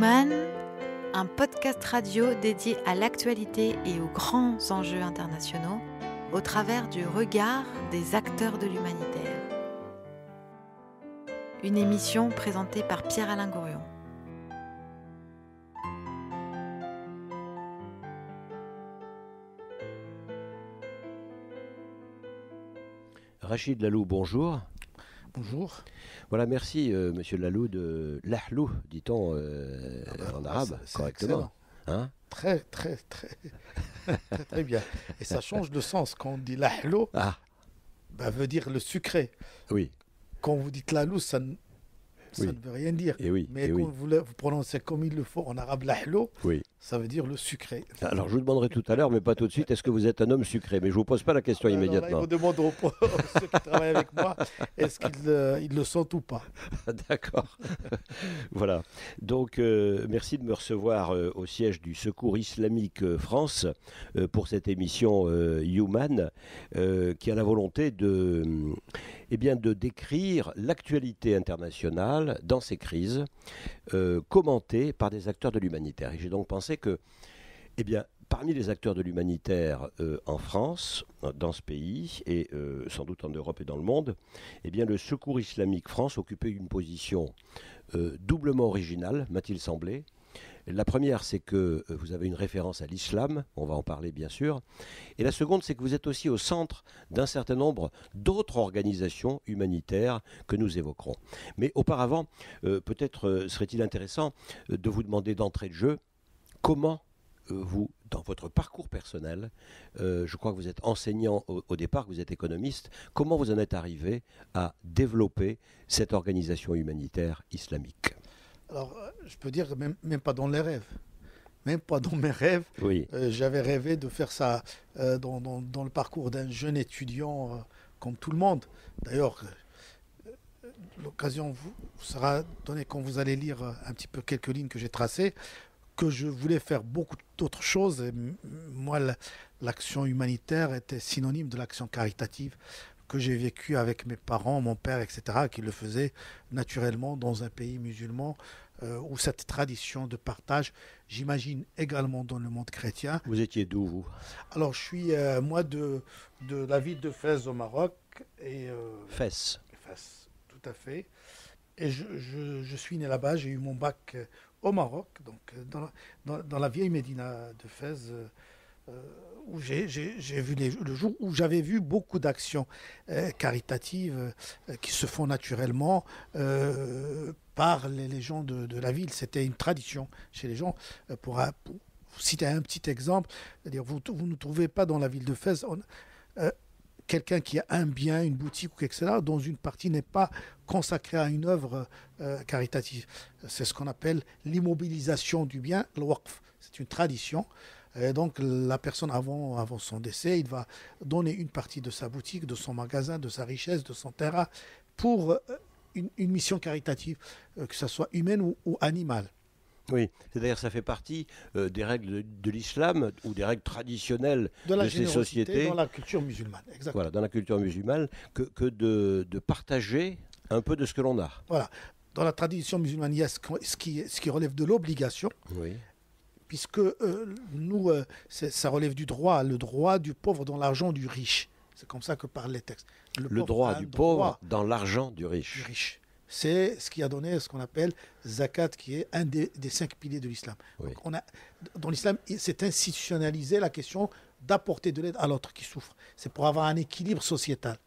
Human, un podcast radio dédié à l'actualité et aux grands enjeux internationaux au travers du regard des acteurs de l'humanitaire. Une émission présentée par Pierre-Alain Gourion. Rachid Lalou, bonjour. Bonjour. Voilà, merci Monsieur Lalou de l'ahlou, dit-on en arabe, correctement. Hein? Très bien. Et ça change de sens. Quand on dit l'ahlou, veut dire le sucré. Oui. Quand vous dites l'ahlou, ça ne veut rien dire. Mais quand vous prononcez comme il le faut en arabe l'ahlou, ça veut dire le sucré. Alors je vous demanderai tout à l'heure, mais pas tout de suite, est-ce que vous êtes un homme sucré? Mais je ne vous pose pas la question immédiatement. Là, il vous demande ceux qui travaillent avec moi, est-ce qu'ils le sont ou pas? D'accord. Voilà. Donc merci de me recevoir au siège du Secours islamique France pour cette émission Human qui a la volonté de décrire l'actualité internationale dans ces crises commentée par des acteurs de l'humanitaire. Et j'ai donc pensé que, parmi les acteurs de l'humanitaire en France, dans ce pays, et sans doute en Europe et dans le monde, le Secours islamique France occupait une position doublement originale, m'a-t-il semblé. La première, c'est que vous avez une référence à l'islam, on va en parler bien sûr. Et la seconde, c'est que vous êtes aussi au centre d'un certain nombre d'autres organisations humanitaires que nous évoquerons. Mais auparavant, peut-être serait-il intéressant de vous demander d'entrée de jeu, comment vous, dans votre parcours personnel, je crois que vous êtes enseignant au départ, que vous êtes économiste, comment vous en êtes arrivé à développer cette organisation humanitaire islamique? Alors, je peux dire, même pas dans les rêves. Même pas dans mes rêves. Oui. J'avais rêvé de faire ça dans le parcours d'un jeune étudiant comme tout le monde. D'ailleurs, l'occasion vous sera donnée quand vous allez lire un petit peu quelques lignes que j'ai tracées, que je voulais faire beaucoup d'autres choses. Et moi, l'action humanitaire était synonyme de l'action caritative que j'ai vécu avec mes parents, mon père, etc., qui le faisaient naturellement dans un pays musulman où cette tradition de partage, j'imagine également dans le monde chrétien. Vous étiez d'où, vous? Alors, je suis, moi, de la ville de Fès au Maroc. Fès. Fès, tout à fait. Et je suis né là-bas, j'ai eu mon bac au Maroc, donc dans la vieille Médina de Fès, où j'ai vu le jour où j'avais vu beaucoup d'actions caritatives qui se font naturellement par les gens de la ville. C'était une tradition chez les gens. Pour citer un petit exemple, c'est-à-dire vous ne trouvez pas dans la ville de Fès quelqu'un qui a un bien, une boutique ou quelque chose, dont une partie n'est pas consacrée à une œuvre caritative. C'est ce qu'on appelle l'immobilisation du bien, le waqf. C'est une tradition. Et donc la personne avant son décès, il va donner une partie de sa boutique, de son magasin, de sa richesse, de son terrain pour une mission caritative, que ce soit humaine ou animale. Oui, c'est-à-dire que ça fait partie des règles de l'islam ou des règles traditionnelles de ces sociétés. Dans la culture musulmane, exactement. Voilà, dans la culture musulmane, que de partager un peu de ce que l'on a. Voilà. Dans la tradition musulmane, il y a ce qui relève de l'obligation. Oui. Puisque nous, ça relève du droit, le droit du pauvre dans l'argent du riche. C'est comme ça que parlent les textes. Le droit du pauvre dans l'argent du riche. C'est ce qui a donné ce qu'on appelle zakat, qui est un des 5 piliers de l'islam. Oui. Donc dans l'islam, c'est institutionnalisé la question d'apporter de l'aide à l'autre qui souffre. C'est pour avoir un équilibre sociétal.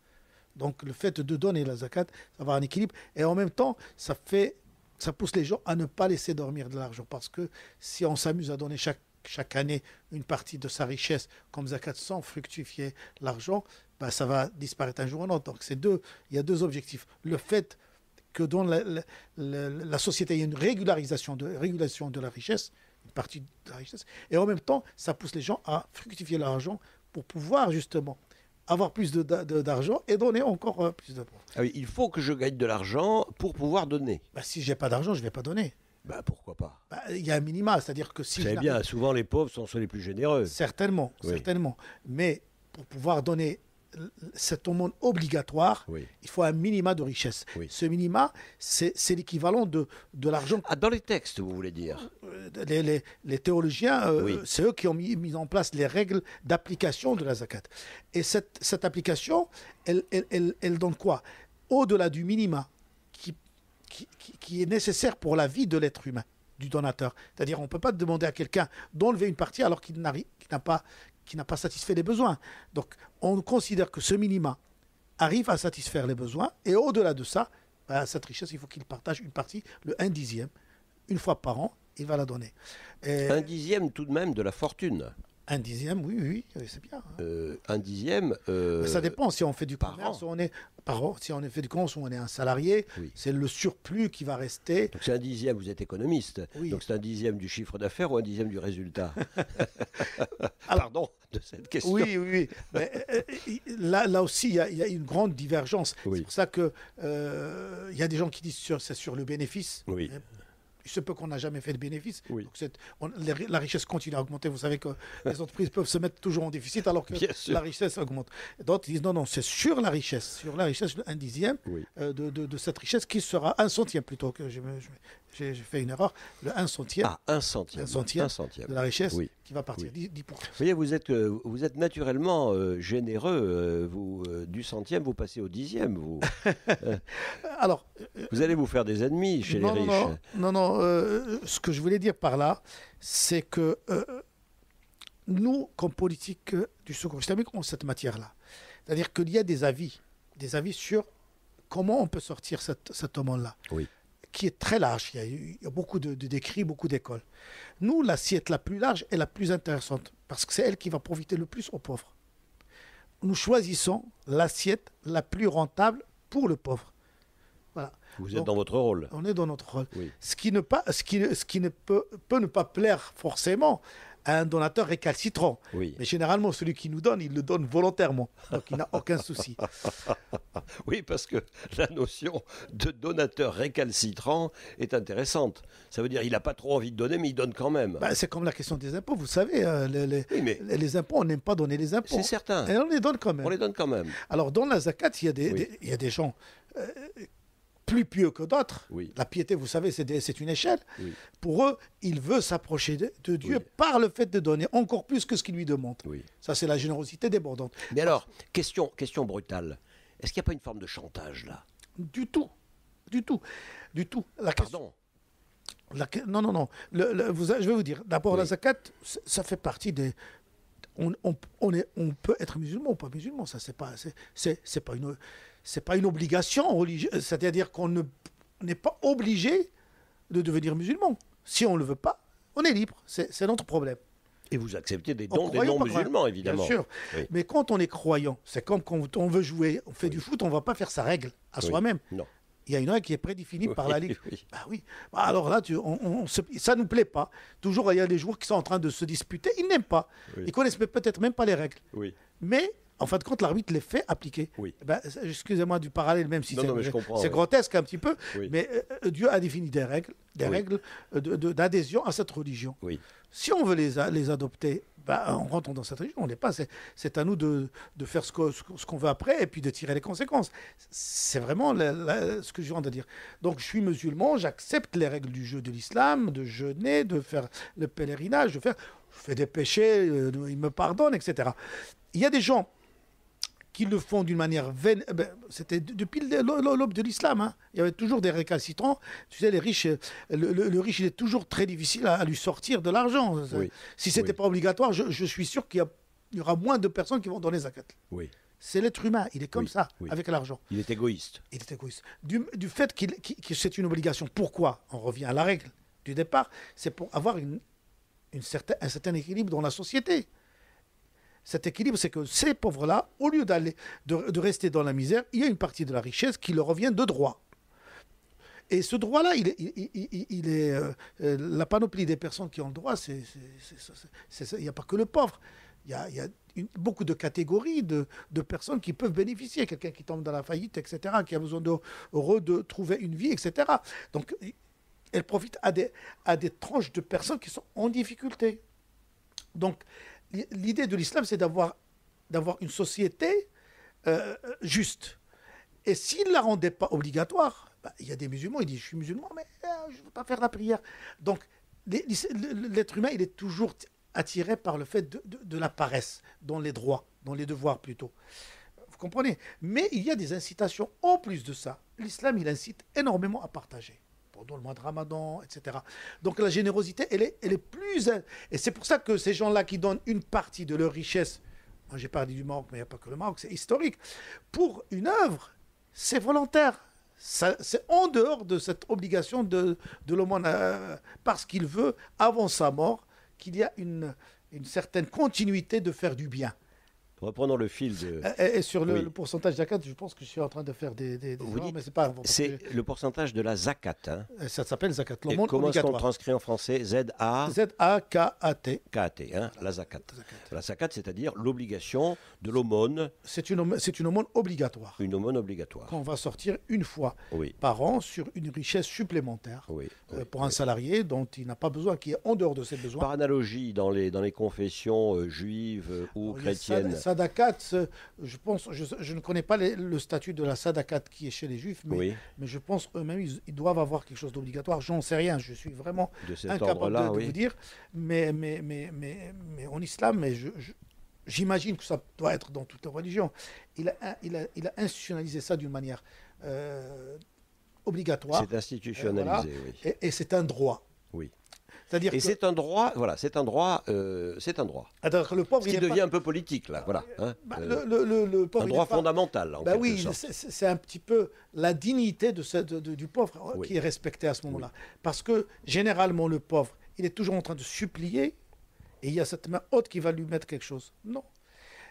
Donc le fait de donner la zakat, ça va avoir un équilibre. Et en même temps, ça pousse les gens à ne pas laisser dormir de l'argent. Parce que si on s'amuse à donner chaque année une partie de sa richesse comme zakat sans fructifier l'argent, ça va disparaître un jour ou un autre. Donc il y a deux objectifs. Le fait que dans la société, il y a une régulation de la richesse, une partie de la richesse, et en même temps, ça pousse les gens à fructifier l'argent pour pouvoir justement avoir plus d'argent et donner encore plus d'argent. Ah oui, il faut que je gagne de l'argent pour pouvoir donner. Si je n'ai pas d'argent, je ne vais pas donner. Pourquoi pas? Il y a un minima, c'est-à-dire que si... Vous savez bien, souvent les pauvres sont les plus généreux. Certainement. Mais pour pouvoir donner cette aumône obligatoire, Oui. il faut un minima de richesse. Oui. Ce minima, c'est l'équivalent de l'argent. Ah, dans les textes, vous voulez dire? Les théologiens, Oui. c'est eux qui ont mis en place les règles d'application de la zakat. Et cette application, elle donne quoi? Au-delà du minima qui est nécessaire pour la vie de l'être humain, du donateur. C'est-à-dire, on ne peut pas demander à quelqu'un d'enlever une partie alors qu'il n'a pas satisfait les besoins. Donc, on considère que ce minima arrive à satisfaire les besoins, et au-delà de ça, cette richesse, il faut qu'il partage une partie, le 1/10, une fois par an, il va la donner. Et 1/10 tout de même de la fortune. 1/10, oui, c'est bien. 1/10. Mais ça dépend si on fait du par commerce, an. ou on est si on fait du commerce, ou on est un salarié, Oui. c'est le surplus qui va rester. Donc c'est 1/10, vous êtes économiste. Oui. Donc c'est 1/10 du chiffre d'affaires ou 1/10 du résultat? Pardon de cette question. Oui. Mais, là aussi, il y a une grande divergence. Oui. C'est pour ça que il y a des gens qui disent que c'est sur le bénéfice. Oui. Il se peut qu'on n'a jamais fait de bénéfice. Oui. Donc la richesse continue à augmenter. Vous savez que les entreprises peuvent se mettre toujours en déficit alors que Bien sûr. la richesse augmente. D'autres disent non, c'est sur la richesse, le 1/10 Oui. de cette richesse qui sera 1/100 plutôt que j'ai fait une erreur. Le 1/100 Ah, 1/100. 1/100 de la richesse Oui. qui va partir, Oui. 10%. Vous voyez, vous êtes naturellement généreux. Du centième, vous passez au 10e. Alors, Vous allez vous faire des ennemis chez les riches. Non, ce que je voulais dire par là, c'est que nous, comme politique du Secours islamique, on cette matière-là. C'est-à-dire qu'il y a des avis sur comment on peut sortir cet aumône-là, Oui. qui est très large. Il y a beaucoup d'écrits, beaucoup d'écoles. Nous, l'assiette la plus large est la plus intéressante, parce que c'est elle qui va profiter le plus aux pauvres. Nous choisissons l'assiette la plus rentable pour le pauvre. Voilà. Vous êtes Donc, dans votre rôle. on est dans notre rôle. Oui. Ce qui ne peut ne pas plaire forcément à un donateur récalcitrant. Oui. Mais généralement, celui qui nous donne, il le donne volontairement. Donc, il n'a aucun souci. Oui, parce que la notion de donateur récalcitrant est intéressante. Ça veut dire qu'il n'a pas trop envie de donner, mais il donne quand même. C'est comme la question des impôts. Vous savez, Oui, mais les impôts, on n'aime pas donner les impôts. c'est certain. Et on les donne quand même. On les donne quand même. Alors, dans la zakat, il y a des gens plus pieux que d'autres. Oui. La piété, vous savez, c'est une échelle. Oui. Pour eux, il veut s'approcher de Dieu Oui. par le fait de donner encore plus que ce qu'il lui demande. Oui. Ça, c'est la générosité débordante. Mais alors, question brutale. Est-ce qu'il n'y a pas une forme de chantage là? Du tout. La question, Pardon. non. Je vais vous dire. D'abord, Oui. la zakat, ça fait partie des. On peut être musulman ou pas musulman. Ça, c'est pas une obligation religieuse. C'est-à-dire qu'on n'est pas obligé de devenir musulman. Si on ne le veut pas, on est libre. C'est notre problème. Et vous acceptez des En dons des croyant, pas non-musulmans, croyant. évidemment. Bien sûr. Oui. Mais quand on est croyant, c'est comme quand on veut jouer, on fait Oui. du foot, on ne va pas faire sa règle à Oui. soi-même. Non. Il y a une règle qui est prédéfinie par la Ligue. Oui. Bah oui. Alors là, ça ne nous plaît pas. Toujours, il y a des joueurs qui sont en train de se disputer. Ils n'aiment pas. Oui. Ils connaissent peut-être même pas les règles. Oui. Mais, en fin de compte, l'arbitre les fait appliquer. Oui. Excusez-moi du parallèle, même si Non, mais je comprends, c'est oui. grotesque un petit peu. Oui. Mais Dieu a défini des règles, Oui. d'adhésion à cette religion. Oui. Si on veut les adopter, on rentre dans cette religion. On n'est pas. C'est à nous de faire ce qu'on veut après et puis de tirer les conséquences. C'est vraiment ce que je viens de dire. Donc, je suis musulman, j'accepte les règles du jeu de l'islam, de jeûner, de faire le pèlerinage, je fais des péchés, il me pardonne, etc. Il y a des gens qui le font d'une manière vaine. C'était depuis l'aube de l'islam. Hein. Il y avait toujours des récalcitrants. Tu sais, les riches, le riche, il est toujours très difficile à lui sortir de l'argent. Oui. Si ce n'était Oui. pas obligatoire, je suis sûr qu'il y aura moins de personnes qui vont donner zakat. Oui. C'est l'être humain, il est comme Oui, ça, oui. avec l'argent. Il est égoïste. Il est égoïste. Du fait que c'est une obligation. Pourquoi? On revient à la règle du départ. C'est pour avoir un certain équilibre dans la société. Cet équilibre, c'est que ces pauvres-là, au lieu de rester dans la misère, il y a une partie de la richesse qui leur revient de droit. Et ce droit-là, il est la panoplie des personnes qui ont le droit, il n'y a pas que le pauvre. Il y a beaucoup de catégories de personnes qui peuvent bénéficier. Quelqu'un qui tombe dans la faillite, etc., qui a besoin de trouver une vie, etc. Donc, elle profite à des tranches de personnes qui sont en difficulté. Donc, l'idée de l'islam, c'est d'avoir une société juste. Et s'il ne la rendait pas obligatoire, il y a des musulmans, ils disent je suis musulman, mais je ne veux pas faire la prière. Donc l'être humain, il est toujours attiré par le fait de la paresse dans les droits, dans les devoirs plutôt. Vous comprenez? Mais il y a des incitations en plus de ça. L'islam, il incite énormément à partager pendant le mois de Ramadan, etc. Donc la générosité, elle est plus... Et c'est pour ça que ces gens-là qui donnent une partie de leur richesse, moi j'ai parlé du Maroc, mais il n'y a pas que le Maroc, c'est historique, pour une œuvre, c'est volontaire. C'est en dehors de cette obligation de l'aumône, parce qu'il veut, avant sa mort, qu'il y a une certaine continuité de faire du bien. Reprenons le fil de... Et sur le pourcentage de zakat, je pense que je suis en train de faire des erreurs, mais c'est pas grave. C'est le pourcentage de la zakat. Hein. Ça s'appelle zakat, l'aumône obligatoire. Comment est-ce qu'on transcrit en français? Z-A-K-A-T. K-A-T, hein, la zakat. La zakat, c'est-à-dire l'obligation de l'aumône. C'est une aumône obligatoire. Une aumône obligatoire. Qu'on va sortir une fois par an sur une richesse supplémentaire pour un salarié dont il n'a pas besoin, qui est en dehors de ses besoins. Par analogie, dans les confessions juives ou chrétiennes... Sadakat, je pense, je ne connais pas le statut de la sadakat qui est chez les juifs, mais je pense eux-mêmes, ils doivent avoir quelque chose d'obligatoire. J'en sais rien, je suis vraiment incapable de vous dire. Mais en islam, j'imagine que ça doit être dans toute religion. Il a institutionnalisé ça d'une manière obligatoire. C'est institutionnalisé, oui. Et c'est un droit. Oui. Et c'est un droit, voilà, c'est un droit. Alors, le pauvre, qui devient un peu politique, là, voilà. Hein, le pauvre, un droit fondamental, en quelque sorte. C'est un petit peu la dignité du pauvre qui est respectée à ce moment-là. Parce que, généralement, le pauvre, il est toujours en train de supplier, et il y a cette main haute qui va lui mettre quelque chose. Non.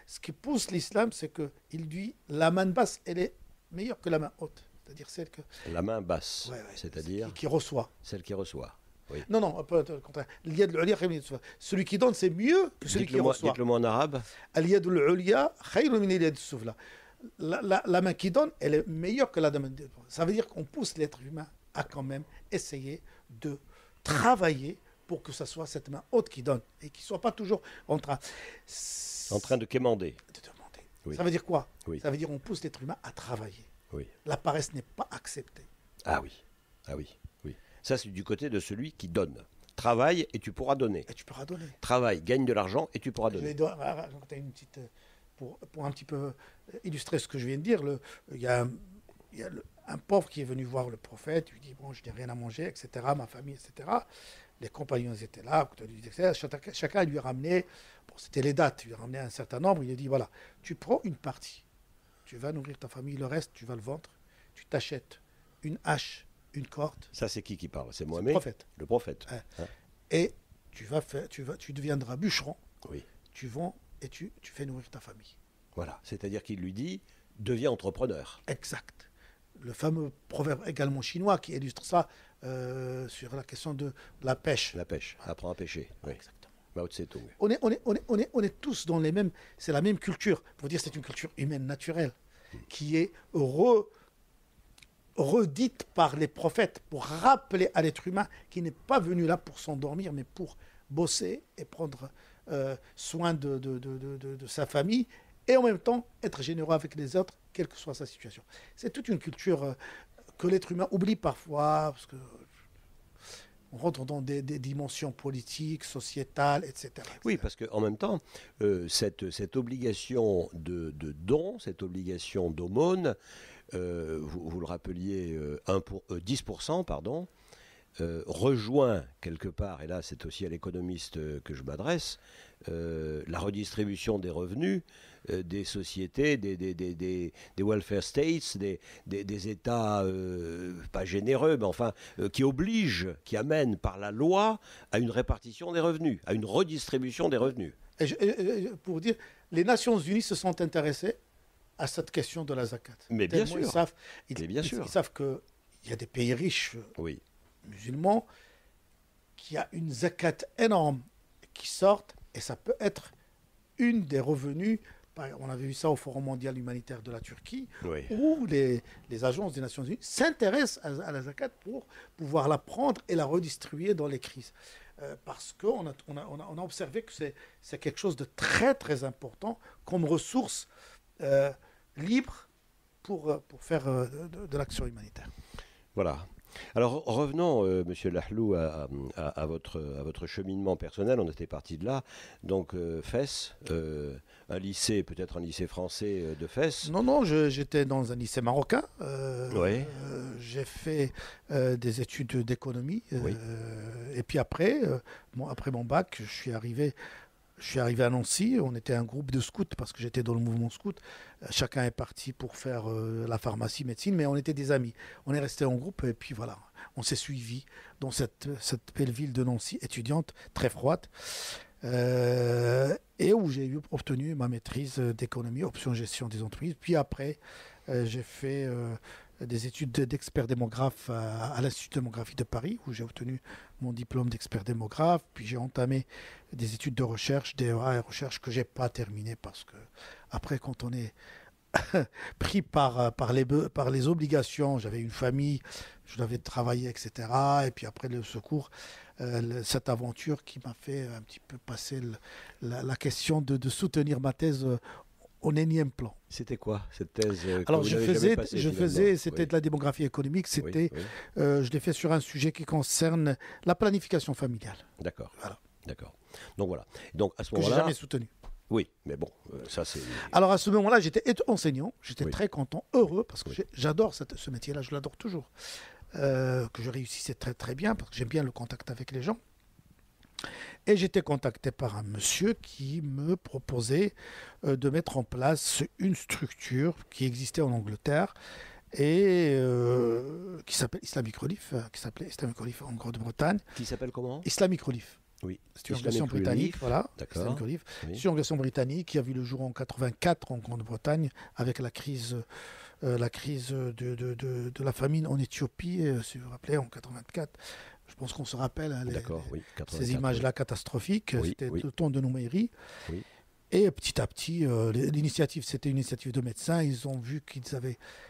Ce qui pousse l'islam, c'est qu'il dit, la main basse, elle est meilleure que la main haute. C'est-à-dire celle que... La main basse, c'est-à-dire... Qui reçoit. Celle qui reçoit. Oui. Non, un peu au contraire. Celui qui donne, c'est mieux que celui qui reçoit. Dites-le moi en arabe. La main qui donne, elle est meilleure que la main. Ça veut dire qu'on pousse l'être humain à quand même essayer de travailler pour que ce soit cette main haute qui donne et qui ne soit pas toujours en train de quémander. Oui. Ça veut dire quoi? Ça veut dire qu'on pousse l'être humain à travailler. Oui. La paresse n'est pas acceptée. Ah oui. Ça, c'est du côté de celui qui donne. Travaille et tu pourras donner. Et tu pourras donner. Travaille, gagne de l'argent et tu pourras donner. Je vais raconter une petite... Pour un petit peu illustrer ce que je viens de dire, il y a un pauvre qui est venu voir le prophète, il lui dit, bon, je n'ai rien à manger, etc., ma famille, etc. Les compagnons étaient là, chacun lui a ramené, c'était les dates, il lui a ramené un certain nombre, il lui a dit, voilà, tu prends une partie, tu vas nourrir ta famille, le reste, tu vas le vendre, tu t'achètes une hache, une corde. Ça, c'est qui parle? C'est Mohamed? Le prophète. Et tu deviendras bûcheron. Oui. Tu vends et tu fais nourrir ta famille. Voilà. C'est-à-dire qu'il lui dit, deviens entrepreneur. Exact. Le fameux proverbe également chinois qui illustre ça sur la question de la pêche. La pêche. Apprends à pêcher. Oui. Exactement. Mao Tse-tung. On est tous dans les mêmes... C'est la même culture. Pour dire c'est une culture humaine naturelle qui est redite par les prophètes pour rappeler à l'être humain qu'il n'est pas venu là pour s'endormir, mais pour bosser et prendre soin de sa famille et en même temps être généreux avec les autres, quelle que soit sa situation. C'est toute une culture que l'être humain oublie parfois, parce que on rentre dans des dimensions politiques, sociétales, etc. Oui, parce qu'en même temps, cette obligation de don, cette obligation d'aumône, vous le rappeliez, 10%, pardon, rejoint quelque part, et là c'est aussi à l'économiste que je m'adresse, la redistribution des revenus des sociétés, des welfare states, des États pas généreux, mais enfin qui obligent, qui amènent par la loi à une répartition des revenus, à une redistribution des revenus. Et pour dire, les Nations Unies se sont intéressées à cette question de la zakat. Mais bien sûr. Ils savent qu'il y a des pays riches musulmans qui a une zakat énorme qui sortent et ça peut être une des revenus. On avait vu ça au Forum mondial humanitaire de la Turquie, où les agences des Nations Unies s'intéressent à la zakat pour pouvoir la prendre et la redistribuer dans les crises. Parce qu'on a observé que c'est quelque chose de très très important comme ressource libre pour faire de l'action humanitaire. Voilà. Alors revenons, Monsieur Lahlou, à votre cheminement personnel. On était parti de là. Donc Fès, un lycée, peut-être un lycée français de Fès. Non, j'étais dans un lycée marocain. Oui. J'ai fait des études d'économie. Oui. Et puis après mon bac, je suis arrivé à Nancy. On était un groupe de scouts parce que j'étais dans le mouvement scout. Chacun est parti pour faire la pharmacie, médecine, mais on était des amis. On est resté en groupe et puis voilà, on s'est suivis dans cette belle ville de Nancy, étudiante, très froide, et où j'ai obtenu ma maîtrise d'économie, option gestion des entreprises. Puis après, j'ai fait des études d'expert démographe à l'Institut de démographie de Paris, où j'ai obtenu mon diplôme d'expert démographe. Puis j'ai entamé des études de recherche, DEA et recherche, que je n'ai pas terminé parce que après, quand on est pris par les obligations, j'avais une famille, je devais travailler, etc. Et puis après le secours, cette aventure qui m'a fait un petit peu passer la question de soutenir ma thèse au énième plan. C'était quoi cette thèse Alors c'était Oui. de la démographie économique, Oui. je l'ai fait sur un sujet qui concerne la planification familiale. D'accord. Voilà. D'accord. Donc voilà. Donc à ce Que j'ai moment-là. jamais soutenu. Oui, mais bon, ça c'est. Alors à ce moment-là, j'étais enseignant, j'étais Oui. très content, heureux, parce que Oui. j'adore ce métier-là, je l'adore toujours. Que je réussissais très très bien, parce que j'aime bien le contact avec les gens. Et j'étais contacté par un monsieur qui me proposait de mettre en place une structure qui existait en Angleterre et qui s'appelait Islamic Relief, en Grande-Bretagne. Qui s'appelle comment? Islamic Relief. Oui. C'est une organisation britannique, voilà. D'accord. Islamic Relief. Oui. C'est une organisation britannique qui a vu le jour en 84 en Grande-Bretagne avec la crise de la famine en Éthiopie, si vous vous rappelez, en 84. Je pense qu'on se rappelle D'accord, oui. 84, ces images-là catastrophiques. Oui, C'était oui. le temps de Nouméry. Oui. Et petit à petit, l'initiative, c'était une initiative de médecins. Ils ont vu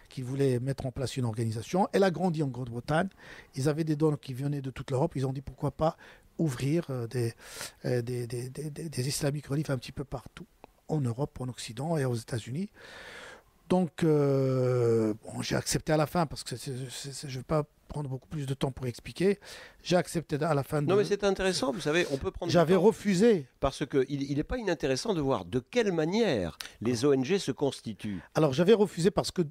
qu'ils voulaient mettre en place une organisation. Elle a grandi en Grande-Bretagne. Ils avaient des dons qui venaient de toute l'Europe. Ils ont dit pourquoi pas ouvrir des Islamic Relief un petit peu partout, en Europe, en Occident et aux États-Unis. Donc, j'ai accepté à la fin, parce que je ne vais pas prendre beaucoup plus de temps pour expliquer. J'ai accepté à la fin de... Non, mais c'est intéressant, vous savez, on peut prendre. J'avais refusé. Parce qu'il n'est pas inintéressant de voir de quelle manière les ONG se constituent. Alors, j'avais refusé parce que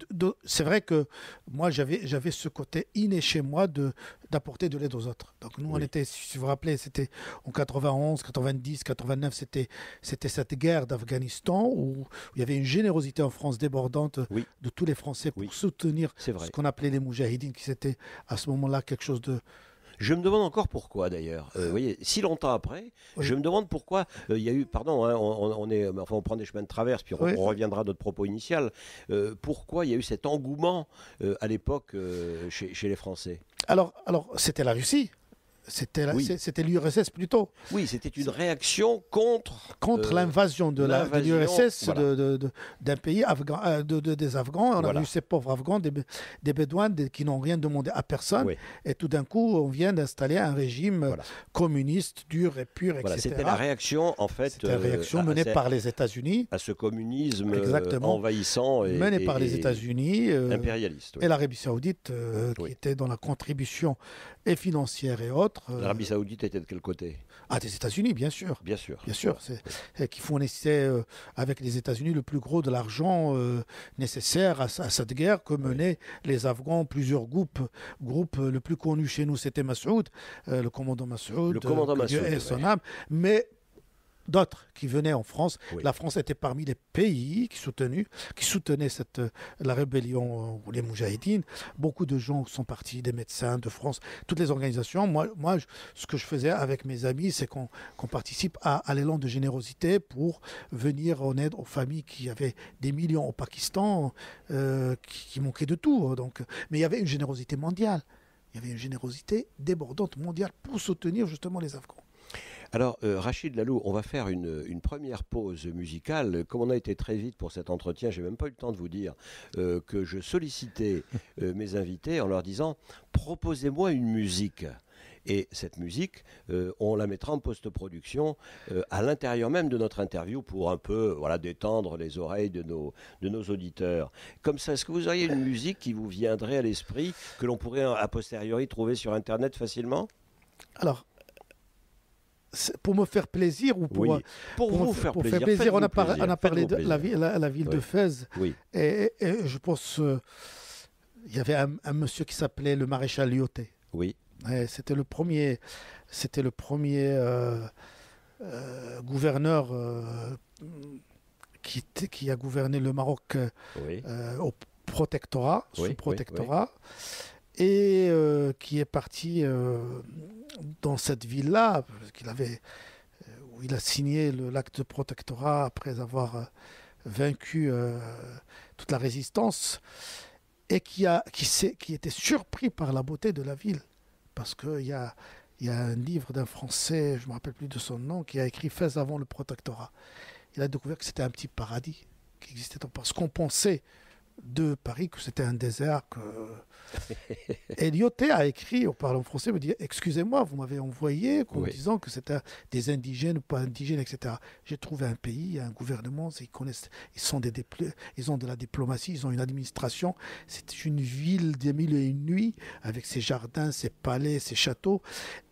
c'est vrai que moi, j'avais ce côté inné chez moi d'apporter de l'aide aux autres. Donc, nous, on était, si vous vous rappelez, c'était en 91, 90, 89, c'était cette guerre d'Afghanistan où il y avait une générosité en France débordante de tous les Français pour soutenir ce qu'on appelait les Moudjahidines, qui c'était à ce moment-là quelque chose de... Je me demande encore pourquoi d'ailleurs. Vous voyez, si longtemps après, je me demande pourquoi il y a eu, pardon, hein, on prend des chemins de traverse, puis on reviendra à notre propos initial. Pourquoi il y a eu cet engouement à l'époque chez les Français? Alors c'était la Russie. C'était l'URSS plutôt. Oui, c'était une réaction contre l'invasion de l'URSS d'un pays afghan, des Afghans. On a vu ces pauvres Afghans, des Bédouins qui n'ont rien demandé à personne. Et tout d'un coup, on vient d'installer un régime communiste, dur et pur, etc. C'était la réaction, en fait. C'était la réaction menée par les États-Unis. À ce communisme envahissant menée par les États-Unis. Impérialiste. Et l'Arabie Saoudite, qui était dans la contribution et financière et autres. L'Arabie Saoudite était de quel côté? Des États-Unis, bien sûr. Bien sûr. Qui fournissait avec les États-Unis le plus gros de l'argent nécessaire à cette guerre que menaient les Afghans. Plusieurs groupes. Le plus connu chez nous, c'était Massoud, le commandant Massoud. Dieu ait son âme. Mais d'autres qui venaient en France. La France était parmi les pays qui soutenaient la rébellion ou les Moudjahidines. Beaucoup de gens sont partis, des médecins de France, toutes les organisations. Moi ce que je faisais avec mes amis, c'est qu'on participe à l'élan de générosité pour venir en aide aux familles qui avaient des millions au Pakistan, qui manquaient de tout. Mais il y avait une générosité mondiale. Il y avait une générosité débordante mondiale pour soutenir justement les Afghans. Alors, Rachid Lahlou, on va faire une première pause musicale. Comme on a été très vite pour cet entretien, je n'ai même pas eu le temps de vous dire que je sollicitais mes invités en leur disant « Proposez-moi une musique ». Et cette musique, on la mettra en post-production à l'intérieur même de notre interview pour un peu détendre les oreilles de nos auditeurs. Comme ça, est-ce que vous auriez une musique qui vous viendrait à l'esprit, que l'on pourrait a posteriori trouver sur Internet facilement? Alors, pour me faire plaisir ou pour, pour vous faire plaisir, on a parlé de la ville de Fès. Oui. Et je pense il y avait un monsieur qui s'appelait le maréchal Lyoté. Oui. C'était le premier gouverneur qui a gouverné le Maroc au protectorat, sous protectorat. Et qui est parti dans cette ville-là, où il a signé l'acte de protectorat après avoir vaincu toute la résistance, et qui était surpris par la beauté de la ville. Parce qu'il y a un livre d'un Français, je ne me rappelle plus de son nom, qui a écrit « Fès avant le protectorat ». Il a découvert que c'était un petit paradis qui existait, parce qu'on pensait de Paris que c'était un désert. Et Lyoté a écrit, en parlant français, me dit « Excusez-moi, vous m'avez envoyé en disant que c'était des indigènes ou pas indigènes, etc. » J'ai trouvé un pays, un gouvernement, ils ont de la diplomatie, ils ont une administration. C'est une ville des mille et une nuits, avec ses jardins, ses palais, ses châteaux,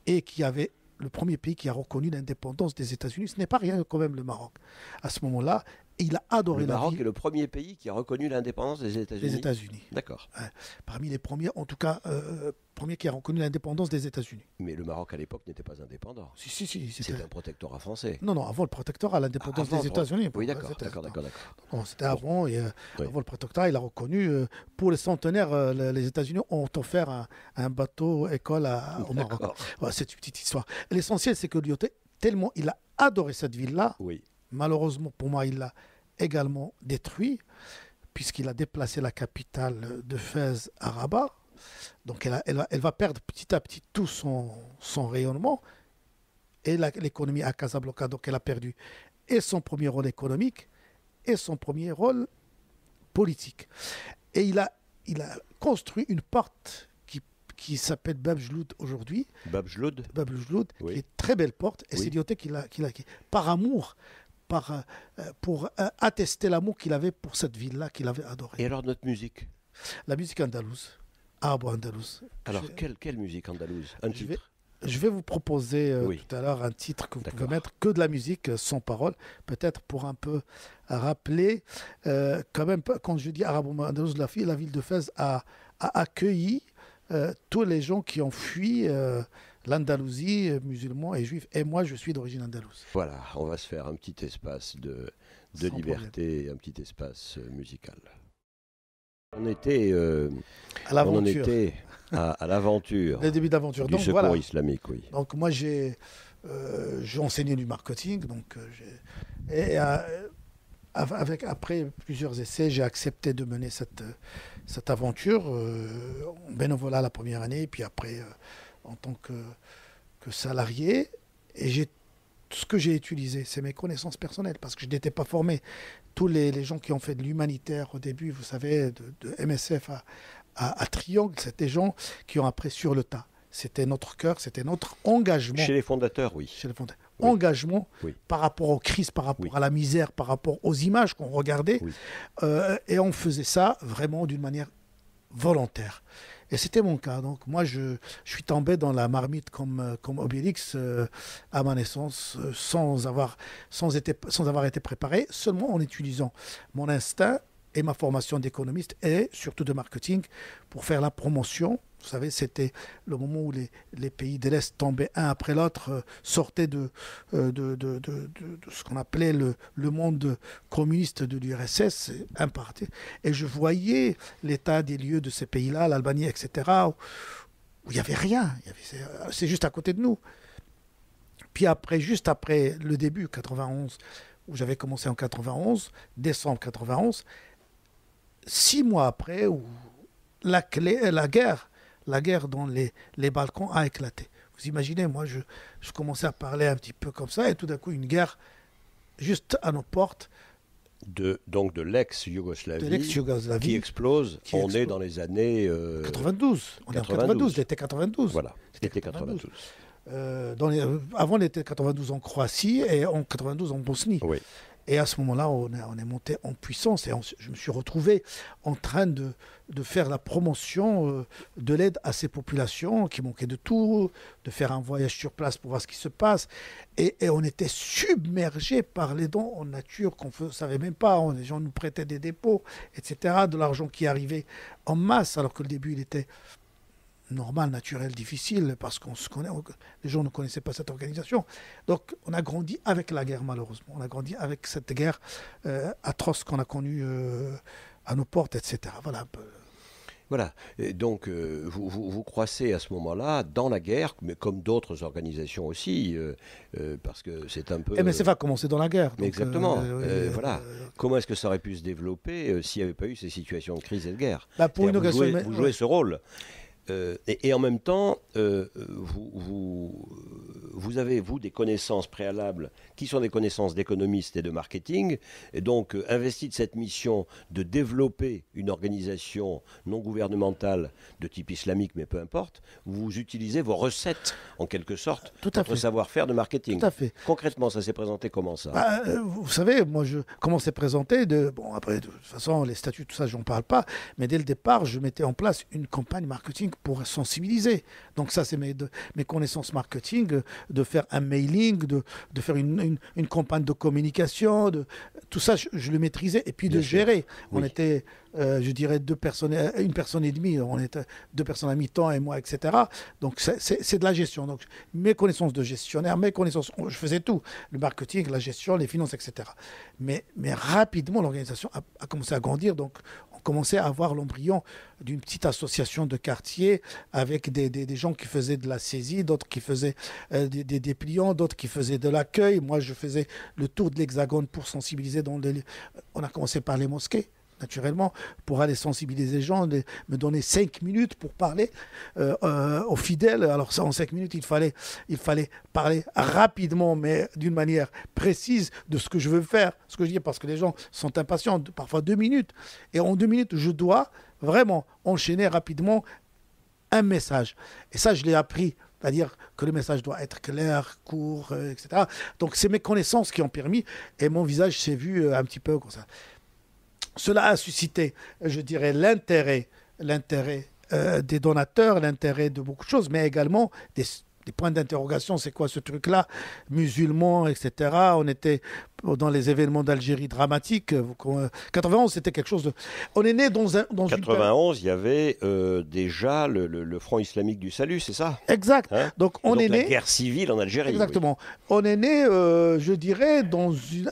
et qui avait le premier pays qui a reconnu l'indépendance des États-Unis. Ce n'est pas rien quand même, le Maroc. À ce moment-là, il a adoré la ville. Le Maroc est le premier pays qui a reconnu l'indépendance des États-Unis. Des États-Unis. D'accord. Parmi les premiers, en tout cas, premier qui a reconnu l'indépendance des États-Unis. Mais le Maroc à l'époque n'était pas indépendant. Si. C'était un protectorat français. Non, avant le protectorat, l'indépendance des États-Unis. Oui, d'accord. Non, c'était avant, et avant le protectorat, il a reconnu. Pour les centenaires, les États-Unis ont offert un bateau école au Maroc. C'est une petite histoire. L'essentiel, c'est que Lyoté, tellement il a adoré cette ville-là. Oui. Malheureusement, pour moi, il l'a également détruit, puisqu'il a déplacé la capitale de Fès à Rabat. Donc elle va perdre petit à petit tout son rayonnement, et l'économie à Casablanca. Donc elle a perdu et son premier rôle économique et son premier rôle politique. Et il a construit une porte qui s'appelle Bab Jloud aujourd'hui. Bab Jloud, qui est une très belle porte. Et c'est Lyoté qui par amour, pour attester l'amour qu'il avait pour cette ville-là, qu'il avait adorée. Et alors notre musique? La musique andalouse, arabo-andalouse. Alors quelle musique andalouse? Un titre? Je vais vous proposer tout à l'heure un titre que vous pouvez mettre, que de la musique sans parole, peut-être pour un peu rappeler, quand même, quand je dis arabo-andalouse, la ville de Fès a accueilli tous les gens qui ont fui l'Andalousie, musulmans et juifs. Et moi, je suis d'origine andalouse. Voilà, on va se faire un petit espace de liberté, un petit espace musical. On était à l'aventure. À l'aventure. Le début d'aventure. Du secours islamique, oui. Donc moi, j'ai enseigné du marketing. Donc, après plusieurs essais, j'ai accepté de mener cette aventure en bénévolat la première année, puis après en tant que salarié. Et tout ce que j'ai utilisé, c'est mes connaissances personnelles, parce que je n'étais pas formé. Tous les gens qui ont fait de l'humanitaire au début, vous savez, de MSF à Triangle, c'était des gens qui ont appris sur le tas. C'était notre cœur, c'était notre engagement. Chez les fondateurs, oui. Chez les fondateurs. Oui. Engagement par rapport aux crises, par rapport à la misère, par rapport aux images qu'on regardait. Oui. Et on faisait ça vraiment d'une manière volontaire. Et c'était mon cas. Donc moi, je suis tombé dans la marmite comme Obélix à ma naissance, sans avoir été préparé, seulement en utilisant mon instinct et ma formation d'économiste et surtout de marketing pour faire la promotion. Vous savez, c'était le moment où les pays de l'Est tombaient un après l'autre, sortaient de ce qu'on appelait le monde communiste de l'URSS, et je voyais l'état des lieux de ces pays-là, l'Albanie, etc., où il n'y avait rien. C'est juste à côté de nous. Puis après, juste après le début, 91, où j'avais commencé en 91, décembre 91, 6 mois après, où la guerre dans les Balkans a éclaté. Vous imaginez, moi, je commençais à parler un petit peu comme ça, et tout d'un coup, une guerre juste à nos portes. Donc de l'ex-Yougoslavie qui explose. On est dans les années 92. On est en 92, l'été 92. Voilà, l'été 92. Avant l'été 92 en Croatie et en 92 en Bosnie. Oui. Et à ce moment-là, on est monté en puissance et je me suis retrouvé en train de faire la promotion de l'aide à ces populations qui manquaient de tout, de faire un voyage sur place pour voir ce qui se passe. Et on était submergés par les dons en nature qu'on ne savait même pas. Les gens nous prêtaient des dépôts, etc., de l'argent qui arrivait en masse, alors que le début, il était normal, naturel, difficile, parce les gens ne connaissaient pas cette organisation. Donc, on a grandi avec la guerre, malheureusement. On a grandi avec cette guerre atroce qu'on a connue à nos portes, etc. Voilà. Voilà. Et donc, vous croissez à ce moment-là dans la guerre, mais comme d'autres organisations aussi, parce que c'est un peu... Mais c'est pas commencé dans la guerre. Donc, exactement. Voilà. Comment est-ce que ça aurait pu se développer s'il n'y avait pas eu ces situations de crise et de guerre? Vous jouez ce rôle. Et en même temps, vous avez, vous, des connaissances préalables qui sont des connaissances d'économistes et de marketing, et donc investi de cette mission de développer une organisation non gouvernementale de type islamique, mais peu importe, vous utilisez vos recettes, en quelque sorte, votre savoir-faire de marketing. Tout à fait. Concrètement, ça s'est présenté comment ça? Vous savez, comment c'est présenté bon, après, de toute façon, les statuts, tout ça, j'en parle pas, mais dès le départ, je mettais en place une campagne marketing pour sensibiliser. Donc ça, c'est mes connaissances marketing, de faire un mailing, de faire une campagne de communication, tout ça, je le maîtrisais. Et puis de gérer. Oui. On était, je dirais, une personne et demie. On était 2 personnes à mi-temps et moi, etc. Donc c'est de la gestion. Donc mes connaissances de gestionnaire, je faisais tout. Le marketing, la gestion, les finances, etc. Mais rapidement, l'organisation a commencé à grandir. Donc commençait à avoir l'embryon d'une petite association de quartier avec des gens qui faisaient de la saisie, d'autres qui faisaient des dépliants, d'autres qui faisaient de l'accueil. Moi, je faisais le tour de l'Hexagone pour sensibiliser. On a commencé par les mosquées, naturellement, pour aller sensibiliser les gens, me donner 5 minutes pour parler aux fidèles. Alors ça, en 5 minutes, il fallait parler rapidement, mais d'une manière précise de ce que je veux faire, ce que je dis, parce que les gens sont impatients, parfois 2 minutes. Et en 2 minutes, je dois vraiment enchaîner rapidement un message. Et ça, je l'ai appris, c'est-à-dire que le message doit être clair, court, etc. Donc c'est mes connaissances qui ont permis, et mon visage s'est vu un petit peu comme ça. Cela a suscité, je dirais, l'intérêt des donateurs, l'intérêt de beaucoup de choses, mais également des points d'interrogation. C'est quoi ce truc-là? Musulmans, etc. On était dans les événements d'Algérie dramatiques. 91, c'était quelque chose de... On est né dans 91, il y avait déjà le Front islamique du salut, c'est ça? Exact. Hein? Donc est né... la guerre civile en Algérie. Exactement. Oui. On est né, je dirais, dans une...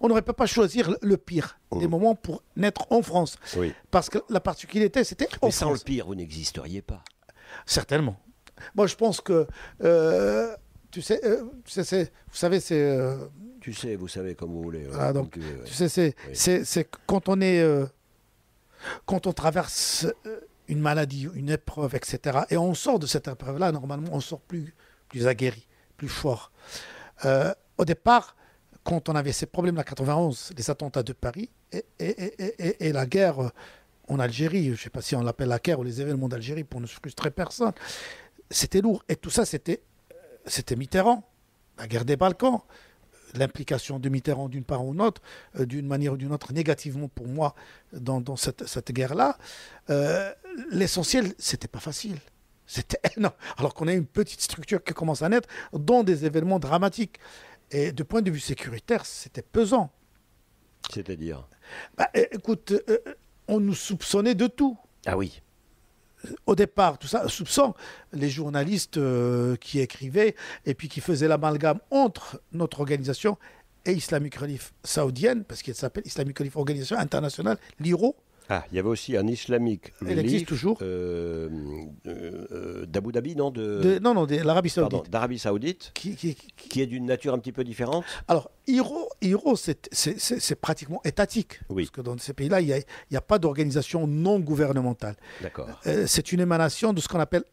On n'aurait pas choisir le pire des moments pour naître en France. Oui. Parce que la particularité, c'était en France. Mais sans le pire, vous n'existeriez pas. Certainement. Moi, je pense que, vous savez, c'est... vous savez comme vous voulez. Voilà, donc, tu sais, c'est quand on traverse une maladie, une épreuve, etc., et on sort de cette épreuve-là, normalement, on sort plus aguerri, plus fort. Au départ, quand on avait ces problèmes, la 91, les attentats de Paris et la guerre en Algérie, je ne sais pas si on l'appelle la guerre ou les événements d'Algérie pour ne frustrer personne, c'était lourd. Et tout ça, c'était Mitterrand, la guerre des Balkans, l'implication de Mitterrand d'une part ou d'une autre, d'une manière ou d'une autre, négativement pour moi, dans cette guerre-là. L'essentiel, c'était pas facile. C'était énorme. Alors qu'on a une petite structure qui commence à naître dans des événements dramatiques. Et de point de vue sécuritaire, c'était pesant. C'est-à-dire écoute, on nous soupçonnait de tout. Ah oui. Au départ, tout ça, soupçon, les journalistes qui écrivaient et puis qui faisaient l'amalgame entre notre organisation et Islamic Relief saoudienne, parce qu'elle s'appelle Islamic Relief Organisation Internationale, l'IRO. Ah, il y avait aussi un Islamic Relief. Elle existe toujours. D'Abu Dhabi, non Non, de l'Arabie Saoudite. Pardon, d'Arabie Saoudite, qui est d'une nature un petit peu différente. Alors, IRO, c'est pratiquement étatique. Oui. Parce que dans ces pays-là, il n'y a pas d'organisation non gouvernementale. D'accord. C'est une émanation de ce qu'on appelle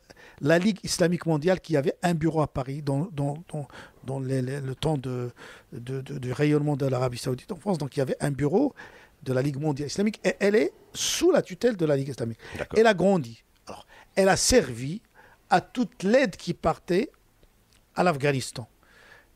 la Ligue islamique mondiale qui avait un bureau à Paris dans le temps du rayonnement de l'Arabie saoudite en France. Donc il y avait un bureau de la Ligue mondiale islamique et elle est sous la tutelle de la Ligue islamique. D'accord. Elle a grandi. Alors, elle a servi à toute l'aide qui partait à l'Afghanistan.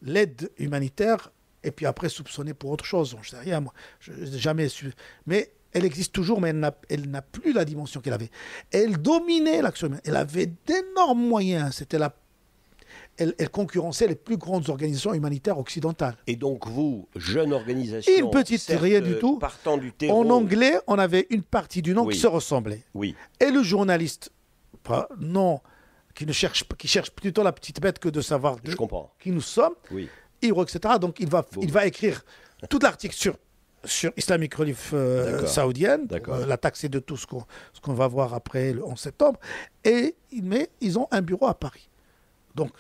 L'aide humanitaire, et puis après soupçonnée pour autre chose. Je ne sais rien, moi. Je n'ai jamais su. Mais elle existe toujours, mais elle n'a plus la dimension qu'elle avait. Elle dominait l'action humaine. Elle avait d'énormes moyens. Elle concurrençait les plus grandes organisations humanitaires occidentales. Et donc vous, jeune organisation, Une petite, certes, rien du tout. partant du terreau. En anglais, on avait une partie du nom Oui. qui se ressemblait. Oui, Et le journaliste, non, qui cherche plutôt la petite bête que de savoir je comprends. qui nous sommes, Oui, Hiro, etc. Donc il va écrire tout l'article sur Islamic Relief D'accord. saoudienne, D'accord. la taxer de tout ce qu'on va voir après le 11 septembre. Mais ils ont un bureau à Paris. Donc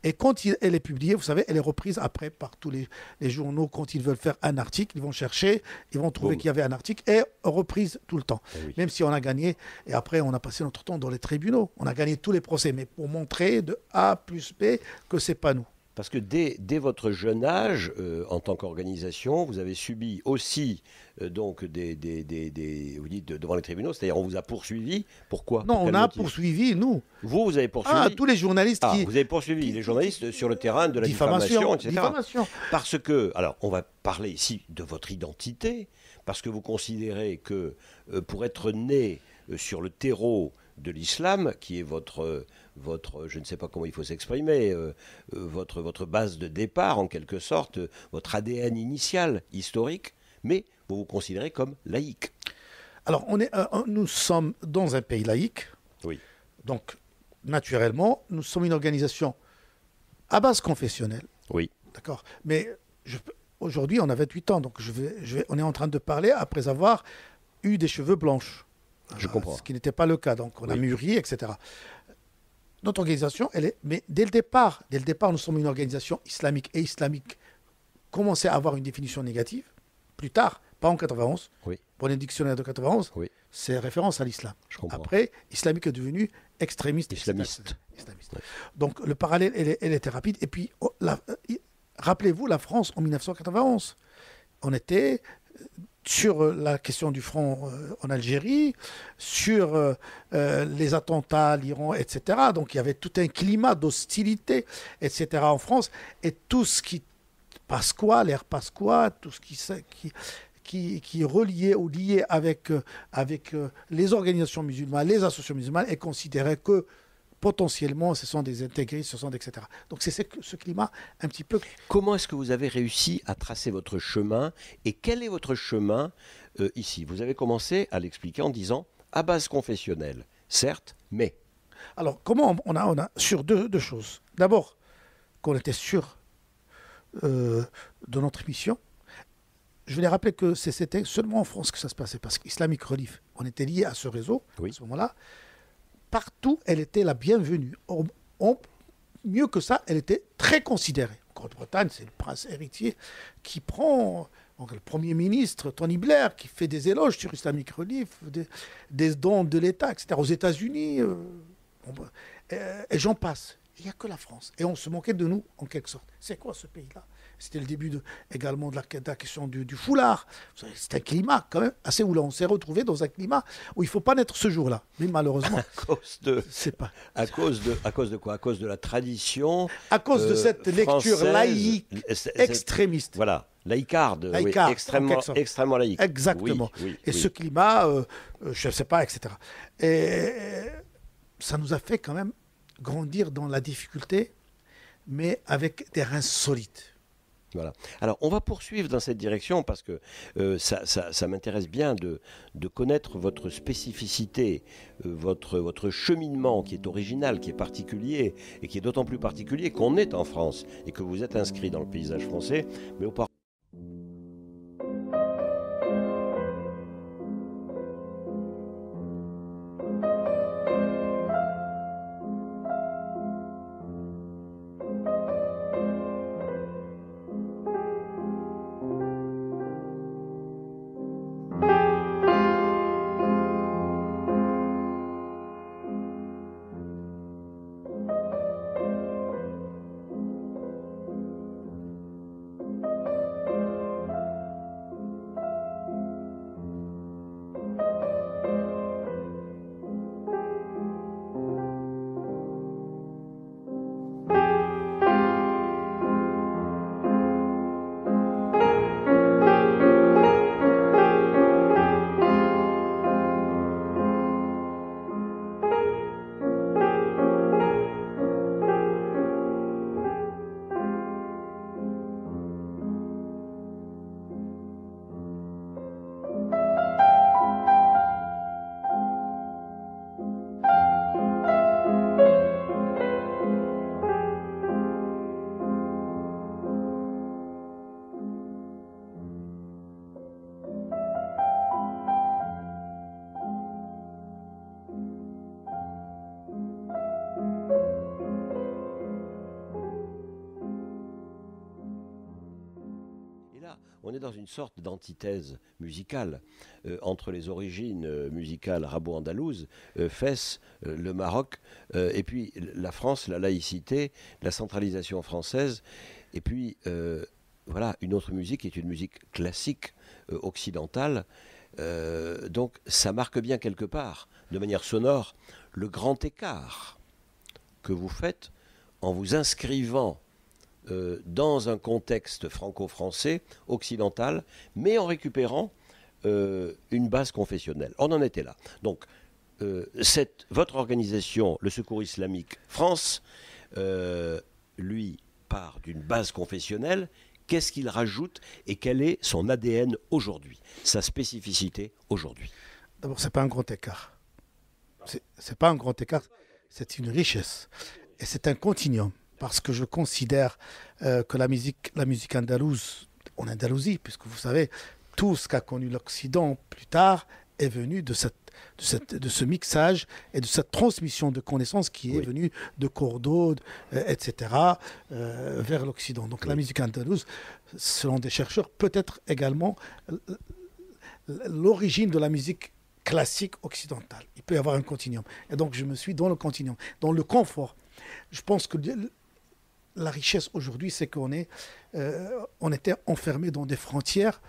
et quand elle est publiée, vous savez, elle est reprise après par tous les journaux. Quand ils veulent faire un article, ils vont chercher, ils vont trouver Boum. qu'il y avait un article et reprise tout le temps. Eh oui. Même si on a gagné, et après on a passé notre temps dans les tribunaux. On a gagné tous les procès, mais pour montrer de A plus B que c'est pas nous. Parce que dès votre jeune âge, en tant qu'organisation, vous avez subi aussi donc vous dites devant les tribunaux, c'est-à-dire on vous a poursuivi. Pourquoi? Non, Pour quel on a motif? poursuivi, nous. Vous avez poursuivi. Ah, tous les journalistes Ah, qui... vous avez poursuivi les journalistes sur le terrain de la diffamation, etc. diffamation. Parce que, alors, on va parler ici de votre identité, parce que vous considérez que pour être né sur le terreau de l'islam, qui est votre, je ne sais pas comment il faut s'exprimer, votre base de départ en quelque sorte, votre ADN initial, historique, mais vous vous considérez comme laïque. Alors, nous sommes dans un pays laïque. Oui. Donc, naturellement, nous sommes une organisation à base confessionnelle. Oui. D'accord. Mais aujourd'hui, on a 28 ans, donc on est en train de parler après avoir eu des cheveux blanches. Je comprends. Ce qui n'était pas le cas. Donc, on a Oui. mûri, etc. Notre organisation, mais dès le départ, nous sommes une organisation islamique. Et islamique commençait à avoir une définition négative. Plus tard, pas en 91. Oui. Pour le dictionnaire de 91, Oui. c'est référence à l'islam. Je comprends. Après, islamique est devenu extrémiste. Islamiste. Islamiste. Ouais. Donc le parallèle, elle était rapide. Et puis, rappelez-vous, la France en 1991, on était sur la question du front en Algérie, sur les attentats à l'Iran, etc. Donc il y avait tout un climat d'hostilité, etc. en France. Et tout ce qui Pasqua, l'ère Pasqua, tout ce qui est relié ou lié avec les organisations musulmanes, les associations musulmanes, est considéré que potentiellement ce sont des intégristes, etc. Donc c'est ce climat un petit peu... Comment est-ce que vous avez réussi à tracer votre chemin et quel est votre chemin ici? Vous avez commencé à l'expliquer en disant à base confessionnelle, certes, mais... Alors comment on a sur deux choses. D'abord, qu'on était sûr de notre mission. Je voulais rappeler que c'était seulement en France que ça se passait, parce qu'Islamic Relief, on était lié à ce réseau, Oui. à ce moment-là. Partout, elle était la bienvenue. Mieux que ça, elle était très considérée. En Grande-Bretagne, c'est le prince héritier qui prend, donc le Premier ministre, Tony Blair, qui fait des éloges sur Islamic Relief, des dons de l'État, etc. Aux États-Unis, et j'en passe. Il n'y a que la France. Et on se moquait de nous, en quelque sorte. C'est quoi ce pays-là? C'était le début également de la question du foulard. C'est un climat quand même assez où là, on s'est retrouvé dans un climat où il ne faut pas naître ce jour-là. Mais malheureusement, c'est pas. À cause de quoi? À cause de la tradition. À cause de cette lecture française, laïque, extrémiste. Voilà, laïcarde, oui, extrêmement laïque. Exactement. Oui, et ce climat, je ne sais pas, etc. Et ça nous a fait quand même grandir dans la difficulté, mais avec des reins solides. Voilà. Alors, on va poursuivre dans cette direction parce que ça m'intéresse bien de connaître votre spécificité, votre cheminement qui est original, qui est particulier et qui est d'autant plus particulier qu'on est en France et que vous êtes inscrit dans le paysage français. Mais auparavant, Voilà, on est dans une sorte d'antithèse musicale entre les origines musicales rabo-andalouses, Fès, le Maroc, et puis la France, la laïcité, la centralisation française, et puis voilà, une autre musique qui est une musique classique occidentale. Donc ça marque bien quelque part, de manière sonore, le grand écart que vous faites en vous inscrivant dans un contexte franco-français, occidental, mais en récupérant une base confessionnelle. On en était là. Donc, votre organisation, le Secours islamique France, lui, part d'une base confessionnelle. Qu'est-ce qu'il rajoute et quel est son ADN aujourd'hui, sa spécificité aujourd'hui? D'abord, ce n'est pas un grand écart. C'est pas un grand écart, c'est une richesse. Et c'est un continuum. Parce que je considère que la musique andalouse, en Andalousie, puisque vous savez, tout ce qu'a connu l'Occident plus tard est venu de ce mixage et de cette transmission de connaissances qui est venue de Cordoue, etc., vers l'Occident. Donc la musique andalouse, selon des chercheurs, peut être également l'origine de la musique classique occidentale. Il peut y avoir un continuum. Et donc je me suis dans le continuum, dans le confort. Je pense que la richesse aujourd'hui, c'est qu'on on était enfermés dans des frontières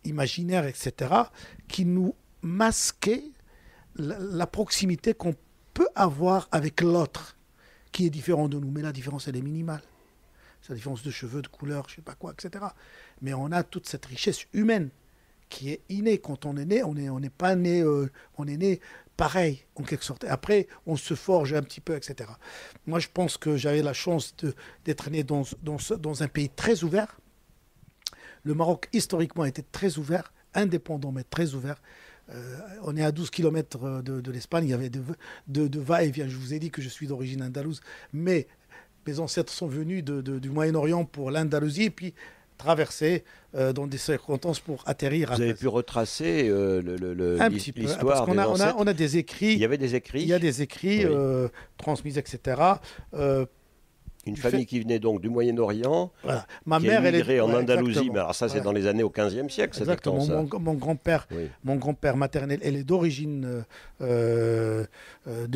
imaginaires, etc., qui nous masquaient la proximité qu'on peut avoir avec l'autre, qui est différent de nous. Mais la différence, elle est minimale. C'est la différence de cheveux, de couleur, je ne sais pas quoi, etc. Mais on a toute cette richesse humaine qui est innée. Quand on est né, on n'est pas né, on est né pareil, en quelque sorte. Après, on se forge un petit peu, etc. Moi, je pense que j'avais la chance d'être né dans un pays très ouvert. Le Maroc, historiquement, était très ouvert, indépendant, mais très ouvert. On est à 12 km de l'Espagne. Il y avait de va-et-vient. Je vous ai dit que je suis d'origine andalouse, mais mes ancêtres sont venus du Moyen-Orient pour l'Andalousie, et puis traverser dans des circonstances pour atterrir à Vous avez pu retracer l'histoire des ancêtres. On a des écrits. Il y avait des écrits. Il y a des écrits transmis, etc. Une famille qui venait donc du Moyen-Orient, voilà. Qui a émigré en Andalousie, mais alors ça c'est dans les années au XVe siècle. Exactement. Mon grand-père, mon grand-père maternel, elle est d'origine de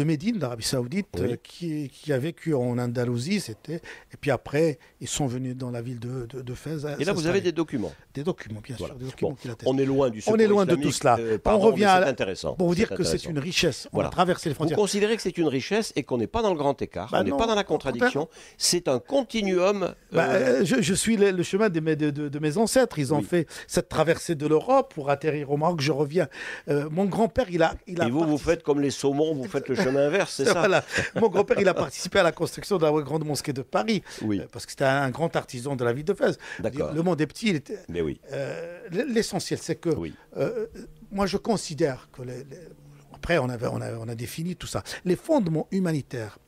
Médine, d'Arabie Saoudite, qui a vécu en Andalousie. Et puis après, ils sont venus dans la ville de Fès. Et là, vous avez des documents. Des documents, bien sûr. Des documents qui l'attestent. On est loin du Secours islamique. On est loin de tout cela. On revient intéressant. Pour vous dire que c'est une richesse. On a traversé les frontières. Vous considérez que c'est une richesse et qu'on n'est pas dans le grand écart, on n'est pas dans la contradiction. C'est un continuum. Je suis le chemin de mes ancêtres. Ils ont fait cette traversée de l'Europe pour atterrir au Maroc. Je reviens. Mon grand-père, il a. Et vous faites comme les saumons, vous faites le chemin inverse, c'est ça? Voilà. Mon grand-père, il a participé à la construction de la grande mosquée de Paris. Parce que c'était un grand artisan de la ville de Fès. Le monde est petit. Mais oui. L'essentiel, c'est que moi, je considère que après, on a défini tout ça. Les fondements humanitaires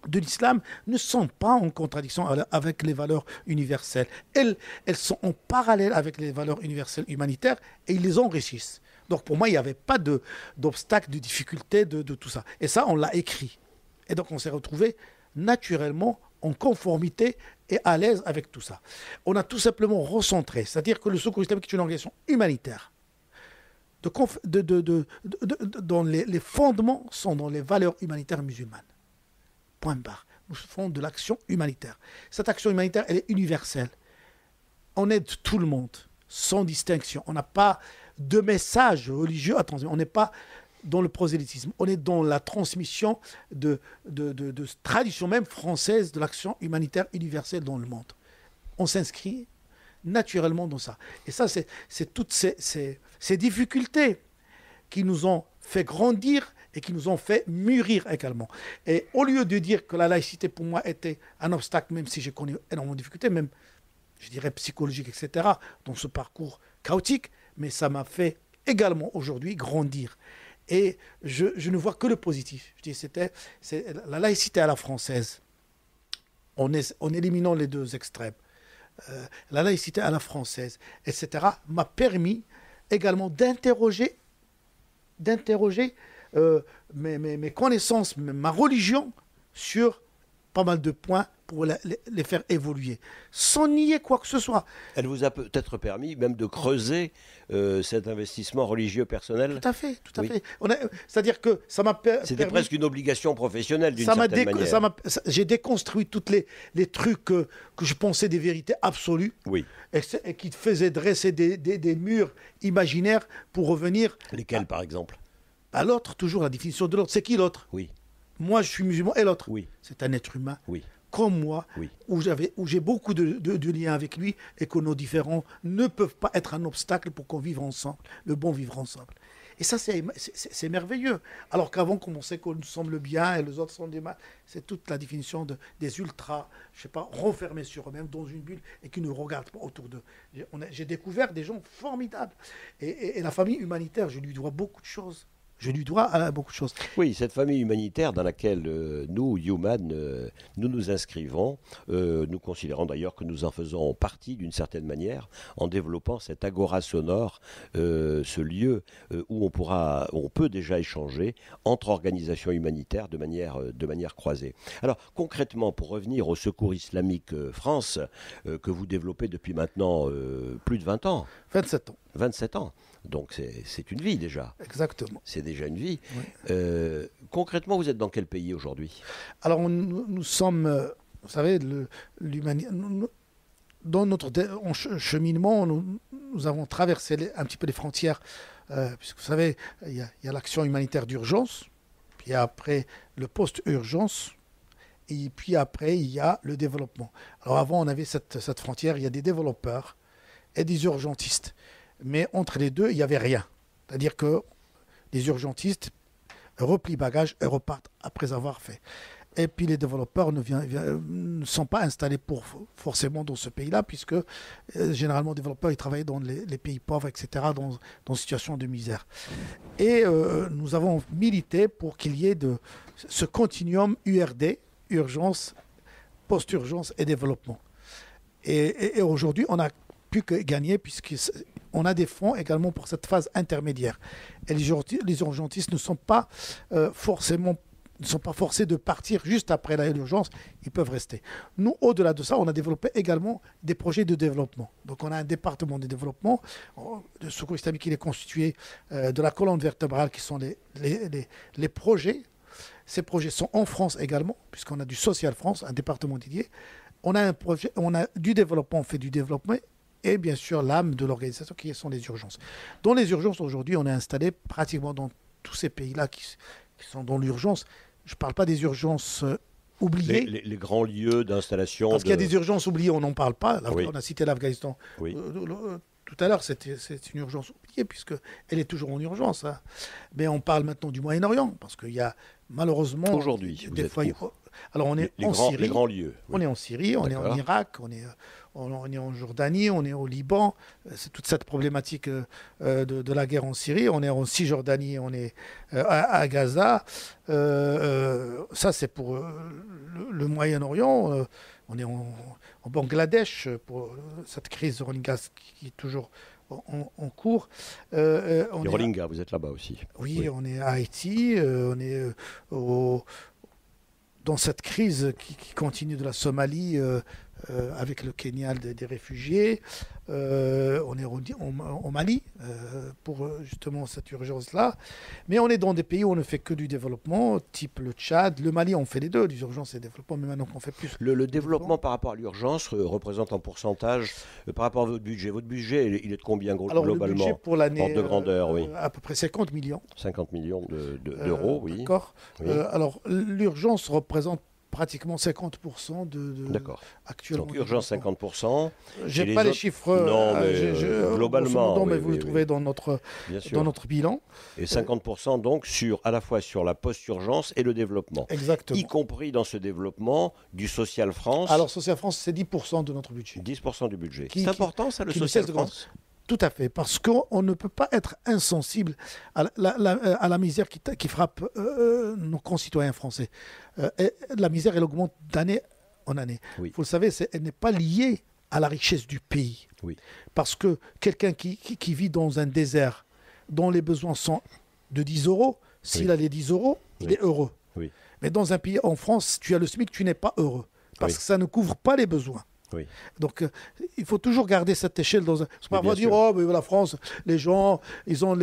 de l'islam ne sont pas en contradiction avec les valeurs universelles. Elles sont en parallèle avec les valeurs universelles humanitaires et ils les enrichissent. Donc pour moi, il n'y avait pas d'obstacle, de difficulté de tout ça. Et ça, on l'a écrit. Et donc on s'est retrouvé naturellement en conformité et à l'aise avec tout ça. On a tout simplement recentré, c'est-à-dire que le Secours islamique est une organisation humanitaire. Dont les fondements sont dans les valeurs humanitaires musulmanes. Point barre. Nous faisons de l'action humanitaire. Cette action humanitaire, elle est universelle. On aide tout le monde, sans distinction. On n'a pas de message religieux. Attention, on n'est pas dans le prosélytisme. On est dans la transmission de tradition même française de l'action humanitaire universelle dans le monde. On s'inscrit naturellement dans ça. Et ça, c'est toutes ces difficultés qui nous ont fait grandir et qui nous ont fait mûrir également. Et au lieu de dire que la laïcité, pour moi, était un obstacle, même si j'ai connu énormément de difficultés, même, je dirais, psychologiques, etc., dans ce parcours chaotique, mais ça m'a fait également, aujourd'hui, grandir. Et je ne vois que le positif. Je dis, c'est la laïcité à la française, en éliminant les deux extrêmes. La laïcité à la française, etc., m'a permis également d'interroger mes connaissances, ma religion, pas mal de points pour les faire évoluer, sans nier quoi que ce soit. Elle vous a peut-être permis même de creuser cet investissement religieux personnel. Tout à fait, tout à fait. C'est-à-dire que ça m'a permis... C'était presque une obligation professionnelle d'une certaine manière. J'ai déconstruit tous les trucs que je pensais des vérités absolues, oui. et qui faisaient dresser des murs imaginaires pour revenir... Lesquels, par exemple? À l'autre, toujours la définition de l'autre. C'est qui l'autre? Oui. Moi, je suis musulman, et l'autre? Oui. C'est un être humain. Oui. Comme moi, oui. où j'ai beaucoup de liens avec lui, et que nos différends ne peuvent pas être un obstacle pour qu'on vive ensemble, le bon vivre ensemble. Et ça, c'est merveilleux. Alors qu'avant, comme on sait que nous sommes le bien et les autres sont des mal, c'est toute la définition des ultras, je sais pas, renfermés sur eux-mêmes dans une bulle et qui ne regardent pas autour d'eux. J'ai découvert des gens formidables. Et la famille humanitaire, je lui dois beaucoup de choses. Je lui dois beaucoup de choses. Oui, cette famille humanitaire dans laquelle nous, Human, nous nous inscrivons, nous considérons d'ailleurs que nous en faisons partie d'une certaine manière, en développant cet agora sonore, ce lieu où on peut déjà échanger entre organisations humanitaires de manière croisée. Alors concrètement, pour revenir au Secours Islamique France, que vous développez depuis maintenant plus de 20 ans. 27 ans. 27 ans. Donc c'est une vie déjà. Exactement. C'est déjà une vie. Oui. Concrètement, vous êtes dans quel pays aujourd'hui? Alors nous sommes, vous savez, dans notre cheminement, nous avons traversé un petit peu les frontières, puisque vous savez, il y a l'action humanitaire d'urgence, puis après le post-urgence, et puis après il y a le développement. Alors avant, on avait cette frontière, il y a des développeurs et des urgentistes. Mais entre les deux, il n'y avait rien. C'est-à-dire que les urgentistes replient bagages et repartent après avoir fait. Et puis les développeurs ne sont pas installés forcément dans ce pays-là, puisque généralement les développeurs ils travaillent dans les pays pauvres, etc., dans une situation de misère. Et nous avons milité pour qu'il y ait ce continuum URD, urgence, post-urgence et développement. Et aujourd'hui, on a plus que gagner, puisqu'on a des fonds également pour cette phase intermédiaire. Et les urgentistes ne sont pas forcés de partir juste après l'urgence, ils peuvent rester. Nous, au-delà de ça, on a développé également des projets de développement. Donc on a un département de développement. Le Secours Islamique, il est constitué de la colonne vertébrale qui sont les projets. Ces projets sont en France également, puisqu'on a du Social France, un département dédié. On a du développement, on fait du développement, et bien sûr l'âme de l'organisation qui sont les urgences. Dans les urgences, aujourd'hui, on est installé pratiquement dans tous ces pays-là qui sont dans l'urgence. Je ne parle pas des urgences oubliées. Les grands lieux d'installation. Parce qu'il y a des urgences oubliées, on n'en parle pas. Oui. On a cité l'Afghanistan. Oui. Tout à l'heure, c'est une urgence oubliée, puisqu'elle est toujours en urgence. Hein. Mais on parle maintenant du Moyen-Orient, parce qu'il y a malheureusement... Aujourd'hui, des fois, alors on est en Syrie. Les grands lieux. Oui. On est en Syrie, on est en Irak, on est en Jordanie, on est au Liban. C'est toute cette problématique de la guerre en Syrie. On est en Cisjordanie, on est à Gaza. Ça, c'est pour le Moyen-Orient. On est en Bangladesh pour cette crise Rohingyas qui est toujours en cours. Les Rohingyas, vous êtes là-bas aussi. Oui, on est à Haïti, on est dans cette crise qui continue de la Somalie avec le Kenya des réfugiés. On est au Mali pour justement cette urgence-là. Mais on est dans des pays où on ne fait que du développement, type le Tchad. Le Mali, on fait les deux, des urgences et développement, mais maintenant qu'on fait plus. Le développement par rapport à l'urgence représente en pourcentage par rapport à votre budget. Votre budget, il est de combien globalement? Alors, le budget pour l'année, ordre de grandeur, oui. À peu près 50 millions. 50 millions d'euros, oui. D'accord. Oui. Alors, l'urgence représente pratiquement 50% D'accord. Actuellement. Donc urgence 50%. Je n'ai pas les chiffres. Non, mais globalement. Mais oui, vous le trouvez dans notre bilan. Et 50% donc à la fois sur la post-urgence et le développement. Exactement. Y compris dans ce développement du Social France. Alors Social France, c'est 10% de notre budget. 10% du budget. C'est important ça, le Social France? Tout à fait, parce qu'on ne peut pas être insensible à la misère qui frappe nos concitoyens français. Et la misère, elle augmente d'année en année. Oui. Vous le savez, elle n'est pas liée à la richesse du pays. Oui. Parce que quelqu'un qui vit dans un désert, dont les besoins sont de 10 euros, s'il a les 10 euros, il est heureux. Oui. Mais dans un pays, en France, tu as le SMIC, tu n'es pas heureux. Parce que ça ne couvre pas les besoins. Oui. Donc, il faut toujours garder cette échelle dans un... C'est pas dire, mais la France, les gens, ils ont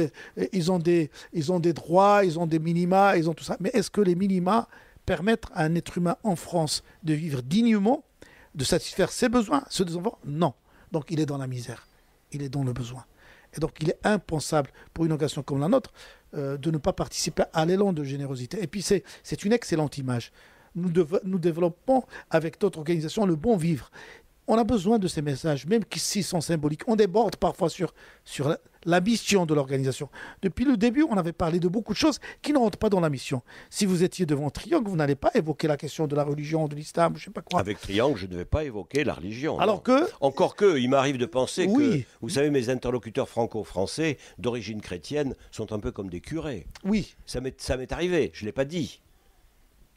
des droits, ils ont des minima, ils ont tout ça. Mais est-ce que les minima permettent à un être humain en France de vivre dignement, de satisfaire ses besoins, ceux des enfants? Non. Donc, il est dans la misère. Il est dans le besoin. Et donc, il est impensable pour une organisation comme la nôtre de ne pas participer à l'élan de générosité. Et puis, c'est une excellente image. Nous développons avec d'autres organisations le bon vivre. On a besoin de ces messages, même s'ils sont symboliques. On déborde parfois sur la mission de l'organisation. Depuis le début, on avait parlé de beaucoup de choses qui ne rentrent pas dans la mission. Si vous étiez devant Triangle, vous n'allez pas évoquer la question de la religion, de l'islam, je ne sais pas quoi. Avec Triangle, je ne vais pas évoquer la religion. Alors que... Encore que, il m'arrive de penser que, vous savez, mes interlocuteurs franco-français d'origine chrétienne sont un peu comme des curés. Oui. Ça m'est arrivé, je ne l'ai pas dit.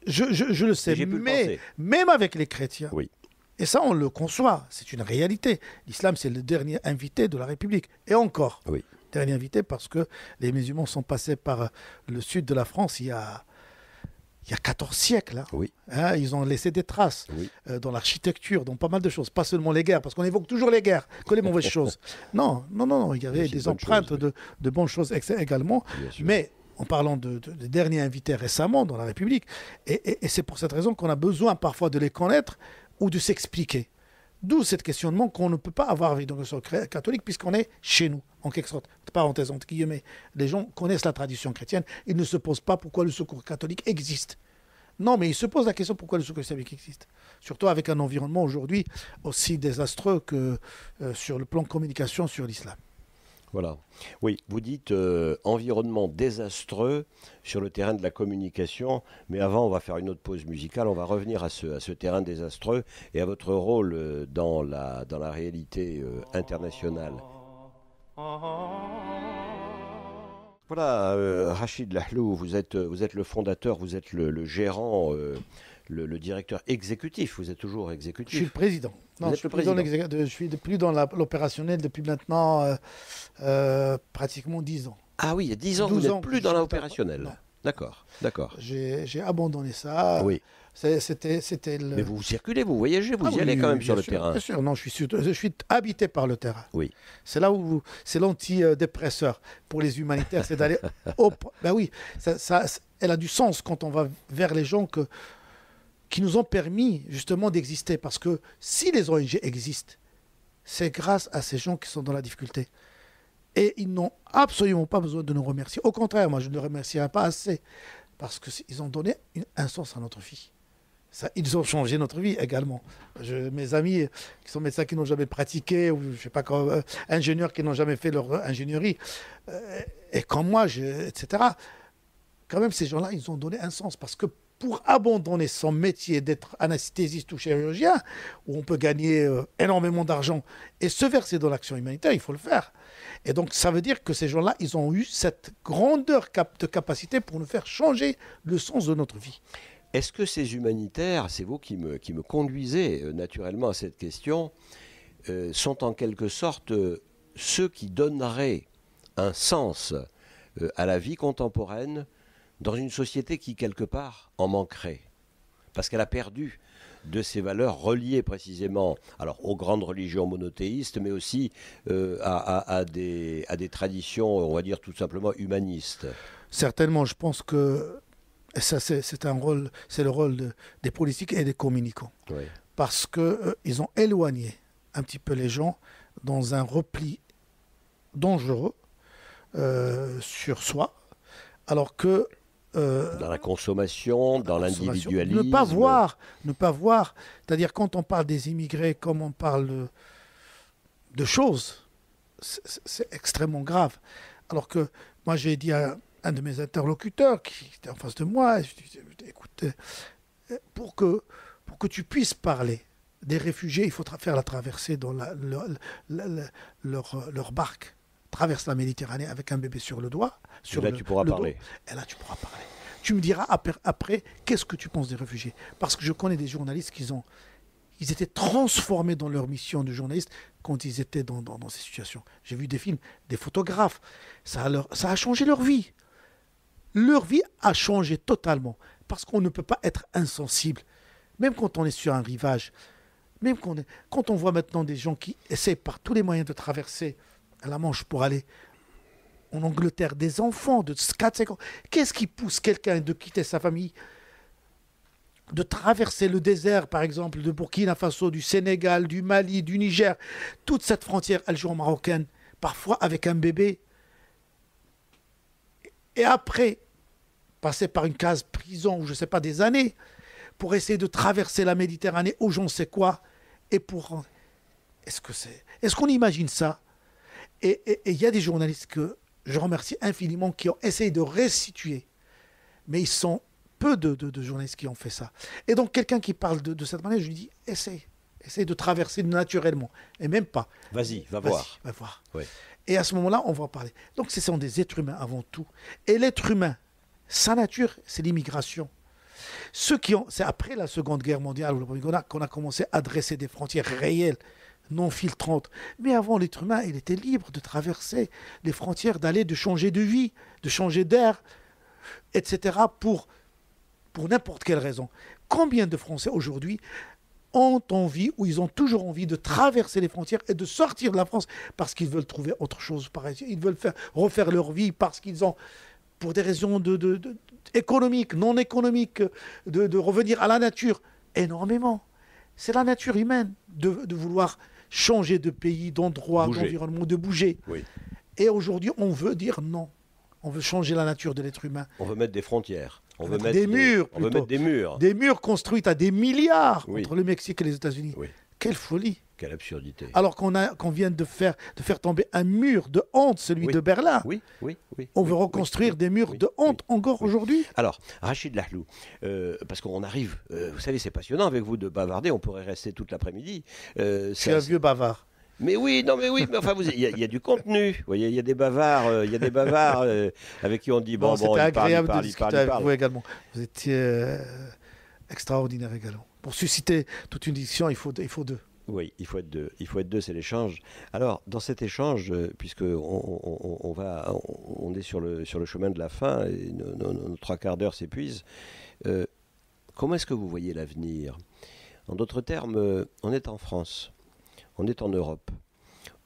Je le sais, mais même avec les chrétiens, oui. Et ça on le conçoit, c'est une réalité. L'islam c'est le dernier invité de la République. Et encore, oui. Dernier invité parce que les musulmans sont passés par le sud de la France il y a 14 siècles. Hein. Oui. Hein, ils ont laissé des traces dans l'architecture, dans pas mal de choses. Pas seulement les guerres, parce qu'on évoque toujours les guerres, que les mauvaises choses. Non, il y avait des empreintes de bonnes choses également. Mais en parlant de derniers invités récemment dans la République, et c'est pour cette raison qu'on a besoin parfois de les connaître ou de s'expliquer. D'où cette questionnement qu'on ne peut pas avoir avec l'organisation catholique puisqu'on est chez nous, en quelque sorte. Parenthèse entre guillemets. Les gens connaissent la tradition chrétienne, ils ne se posent pas pourquoi le secours catholique existe. Non, mais ils se posent la question pourquoi le secours islamique existe. Surtout avec un environnement aujourd'hui aussi désastreux que sur le plan de communication sur l'islam. Voilà. Oui, vous dites environnement désastreux sur le terrain de la communication, mais avant on va faire une autre pause musicale, on va revenir à ce terrain désastreux et à votre rôle dans la réalité internationale. Voilà, Rachid Lahlou, vous êtes le fondateur, vous êtes le gérant, le directeur exécutif, vous êtes toujours exécutif. Je suis le président. Non, je suis plus dans l'opérationnel depuis maintenant pratiquement 10 ans. Ah oui, il y a 10 ans, vous n'êtes plus dans l'opérationnel. D'accord. J'ai abandonné ça. Oui. Mais vous circulez, vous voyagez, vous y allez quand même sur le terrain. Bien sûr, non, je suis habité par le terrain. Oui. C'est là où c'est l'antidépresseur pour les humanitaires, c'est d'aller ben oui, elle a du sens quand on va vers les gens qui nous ont permis justement d'exister. Parce que si les ONG existent, c'est grâce à ces gens qui sont dans la difficulté. Et ils n'ont absolument pas besoin de nous remercier. Au contraire, moi je ne les remercierai pas assez. Parce qu'ils ont donné un sens à notre vie. Ils ont changé notre vie également. Mes amis qui sont médecins qui n'ont jamais pratiqué, ou je sais pas quoi, ingénieurs qui n'ont jamais fait leur ingénierie, et comme moi, etc. Quand même, ces gens-là, ils ont donné un sens. Parce que pour abandonner son métier d'être anesthésiste ou chirurgien, où on peut gagner énormément d'argent et se verser dans l'action humanitaire, il faut le faire. Et donc, ça veut dire que ces gens-là, ils ont eu cette grandeur de capacité pour nous faire changer le sens de notre vie. Est-ce que ces humanitaires, c'est vous qui me conduisez naturellement à cette question, sont en quelque sorte ceux qui donneraient un sens à la vie contemporaine dans une société qui, quelque part, en manquerait? Parce qu'elle a perdu de ses valeurs reliées précisément aux grandes religions monothéistes, mais aussi à des traditions, on va dire tout simplement humanistes. Certainement, je pense que ça, c'est le rôle des politiques et des communicants. Oui. Parce qu'ils ont éloigné un petit peu les gens dans un repli dangereux sur soi, alors que dans la consommation, dans l'individualisme. Ne pas voir. C'est-à-dire quand on parle des immigrés, comme on parle de choses, c'est extrêmement grave. Alors que moi j'ai dit à un de mes interlocuteurs qui était en face de moi, je dis, écoute, pour que tu puisses parler des réfugiés, il faut faire la traversée dans leur barque. Traverse la Méditerranée avec un bébé sur le doigt. Et là, tu pourras parler. Et là, tu pourras parler. Tu me diras après qu'est-ce que tu penses des réfugiés. Parce que je connais des journalistes ils étaient transformés dans leur mission de journaliste quand ils étaient dans ces situations. J'ai vu des films, des photographes. Ça a changé leur vie. Leur vie a changé totalement. parce qu'on ne peut pas être insensible. Même quand on est sur un rivage, même quand on voit maintenant des gens qui essaient par tous les moyens de traverser la Manche pour aller en Angleterre, des enfants de 4-5 ans, qu'est-ce qui pousse quelqu'un de quitter sa famille, de traverser le désert, par exemple, de Burkina Faso, du Sénégal, du Mali, du Niger, toute cette frontière algéro-marocaine, parfois avec un bébé, et après, passer par une case prison, ou je ne sais pas, des années, pour essayer de traverser la Méditerranée, ou j'en sais quoi, et pour... Est-ce qu'on imagine ça? Et il y a des journalistes que je remercie infiniment qui ont essayé de restituer, mais ils sont peu de journalistes qui ont fait ça. Et donc, quelqu'un qui parle de cette manière, je lui dis, essaye de traverser naturellement, et même pas. Vas-y, va voir. Va voir. Ouais. Et à ce moment-là, on va parler. Donc, ce sont des êtres humains avant tout. Et l'être humain, sa nature, c'est l'immigration. C'est après la Seconde Guerre mondiale qu'on a commencé à dresser des frontières réelles, non filtrantes. Mais avant, l'être humain, il était libre de traverser les frontières, de changer de vie, de changer d'air, etc. pour n'importe quelle raison. Combien de Français aujourd'hui ont envie, ou ils ont toujours envie de traverser les frontières et de sortir de la France parce qu'ils veulent trouver autre chose par ici. Ils veulent refaire leur vie parce qu'ils ont, pour des raisons économiques, non économiques, de revenir à la nature. Énormément. C'est la nature humaine de vouloir changer de pays, d'endroit, d'environnement, de bouger. Oui. Et aujourd'hui, on veut dire non. On veut changer la nature de l'être humain. On veut mettre des frontières. On veut mettre des murs. On veut mettre des murs. Des murs construits à des milliards entre le Mexique et les États-Unis. Oui. Quelle folie. Quelle absurdité. Alors qu'on vient de faire tomber un mur de honte, celui de Berlin. Oui. On veut reconstruire des murs de honte encore aujourd'hui. Alors, Rachid Lahlou, parce qu'on arrive, vous savez, c'est passionnant avec vous de bavarder, on pourrait rester toute l'après-midi. Je suis un vieux bavard. Mais oui, mais enfin, il y a du contenu. Vous voyez, il y a des bavards, avec qui on dit c'était agréable de discuter avec vous également. Vous étiez extraordinaire également. Pour susciter toute une discussion, il faut deux. Oui, il faut être deux. Il faut être deux, c'est l'échange. Alors, dans cet échange, puisque on est sur le chemin de la fin et nos 3 quarts d'heure s'épuisent, comment est-ce que vous voyez l'avenir? En d'autres termes, on est en France. On est en Europe,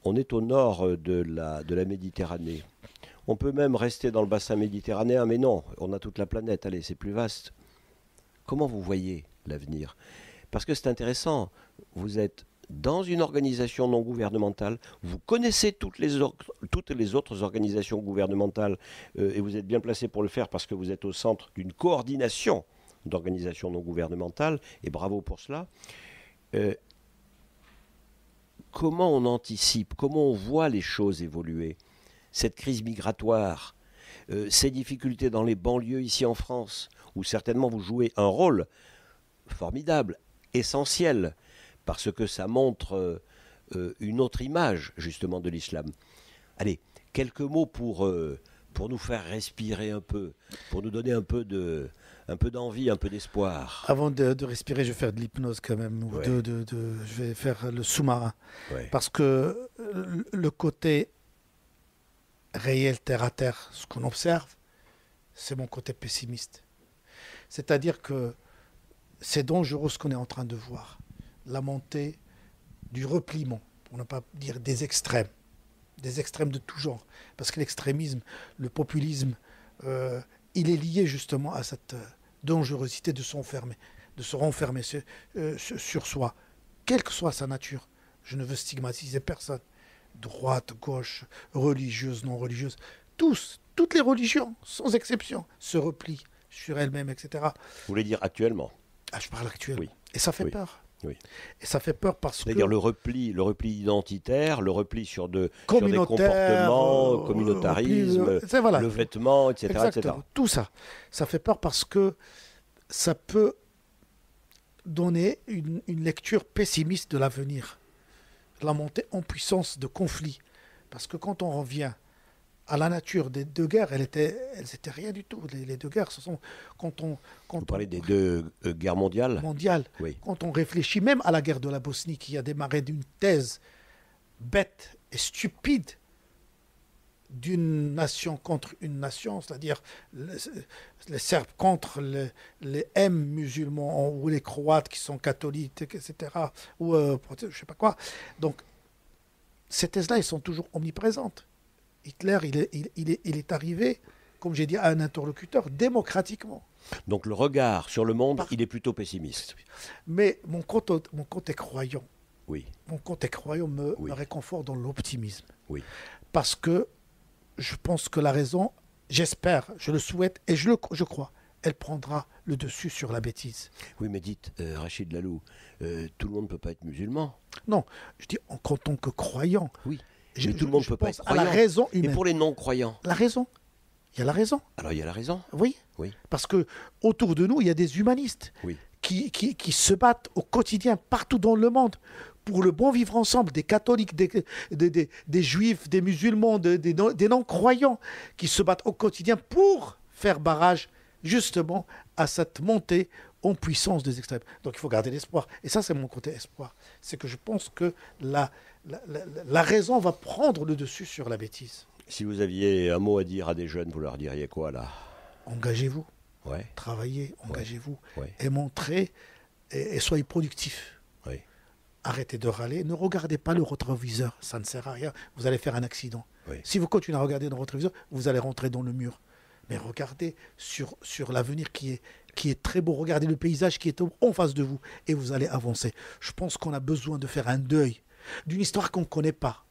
on est au nord de la Méditerranée. On peut même rester dans le bassin méditerranéen, mais non, on a toute la planète, allez, c'est plus vaste. Comment vous voyez l'avenir? Parce que c'est intéressant, vous êtes dans une organisation non gouvernementale, vous connaissez toutes les autres organisations gouvernementales, et vous êtes bien placé pour le faire parce que vous êtes au centre d'une coordination d'organisations non gouvernementales, et bravo pour cela. Comment on anticipe, comment on voit les choses évoluer? Cette crise migratoire, ces difficultés dans les banlieues ici en France, où certainement vous jouez un rôle formidable, essentiel, parce que ça montre une autre image justement de l'islam. Allez, quelques mots pour nous faire respirer un peu, pour nous donner un peu d'envie, un peu d'espoir. Avant de respirer, je vais faire de l'hypnose quand même. Ouais. Je vais faire le sous-marin. Ouais. Parce que le côté réel, terre à terre, ce qu'on observe, c'est mon côté pessimiste. C'est-à-dire que c'est dangereux ce qu'on est en train de voir. La montée du repliement, pour ne pas dire des extrêmes de tout genre. Parce que l'extrémisme, le populisme, il est lié justement à cette dangerosité de se renfermer sur soi, quelle que soit sa nature. Je ne veux stigmatiser personne, droite, gauche, religieuse, non religieuse. Toutes les religions, sans exception, se replient sur elles-mêmes, etc. Vous voulez dire actuellement? Je parle actuellement. Oui. Et ça fait peur. Oui. Et ça fait peur parce que... C'est-à-dire le repli identitaire, le repli sur des comportements, communautarisme, le vêtement, etc. Exactement. Etc. Tout ça. Ça fait peur parce que ça peut donner une lecture pessimiste de l'avenir. La montée en puissance de conflits. Parce que quand on revient à la nature des 2 guerres, elles étaient rien du tout. Les 2 guerres, ce sont Vous parlez des 2 guerres mondiales. Oui. Quand on réfléchit même à la guerre de la Bosnie, qui a démarré d'une thèse bête et stupide d'une nation contre une nation, c'est-à-dire les Serbes contre les M musulmans ou les Croates qui sont catholiques, etc. Ou je ne sais pas quoi. Donc, ces thèses-là, elles sont toujours omniprésentes. Hitler, il est arrivé, comme j'ai dit, à un interlocuteur démocratiquement. Donc le regard sur le monde, il est plutôt pessimiste. Mais mon compte est croyant. Oui. Mon compte est croyant me réconforte dans l'optimisme. Oui. Parce que je pense que la raison, j'espère, je le souhaite et je crois, elle prendra le dessus sur la bêtise. Oui, mais dites, Rachid Lalou, tout le monde ne peut pas être musulman. Non, je dis en tant que croyant. Oui, mais tout le monde ne peut pas être croyant. À la raison humaine. Et pour les non-croyants? La raison. Il y a la raison. Alors il y a la raison. Oui. Parce que autour de nous, il y a des humanistes qui se battent au quotidien partout dans le monde pour le bon vivre ensemble, des catholiques, des juifs, des musulmans, des non-croyants qui se battent au quotidien pour faire barrage justement à cette montée en puissance des extrêmes. Donc il faut garder l'espoir. Et ça, c'est mon côté espoir. C'est que je pense que la raison va prendre le dessus sur la bêtise. Si vous aviez un mot à dire à des jeunes, vous leur diriez quoi là? Engagez-vous. Ouais. Travaillez, engagez-vous. Ouais. Et montrez et soyez productifs. Oui. Arrêtez de râler. Ne regardez pas le rétroviseur. Ça ne sert à rien. Vous allez faire un accident. Oui. Si vous continuez à regarder dans le rétroviseur, vous allez rentrer dans le mur. Mais regardez sur l'avenir qui est très beau. Regardez le paysage qui est en face de vous et vous allez avancer. Je pense qu'on a besoin de faire un deuil d'une histoire qu'on ne connaît pas.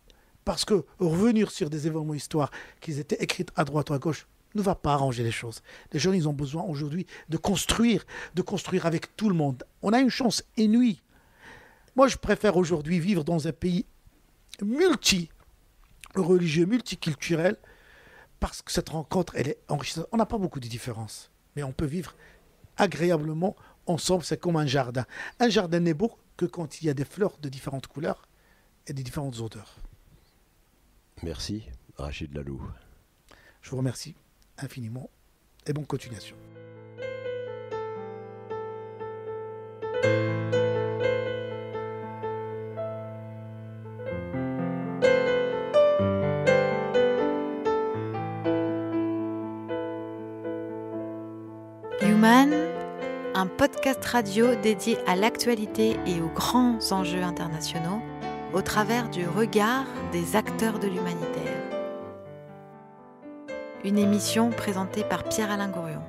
Parce que revenir sur des événements histoires qui étaient écrits à droite ou à gauche ne va pas arranger les choses. Les jeunes, ils ont besoin aujourd'hui de construire avec tout le monde. On a une chance inouïe. Moi, je préfère aujourd'hui vivre dans un pays multi-religieux, multiculturel, parce que cette rencontre, elle est enrichissante. On n'a pas beaucoup de différences, mais on peut vivre agréablement ensemble. C'est comme un jardin. Un jardin n'est beau que quand il y a des fleurs de différentes couleurs et de différentes odeurs. Merci, Rachid Lalou. Je vous remercie infiniment et bonne continuation. Human, un podcast radio dédié à l'actualité et aux grands enjeux internationaux au travers du regard des acteurs de l'humanitaire. Une émission présentée par Pierre-Alain Gourion.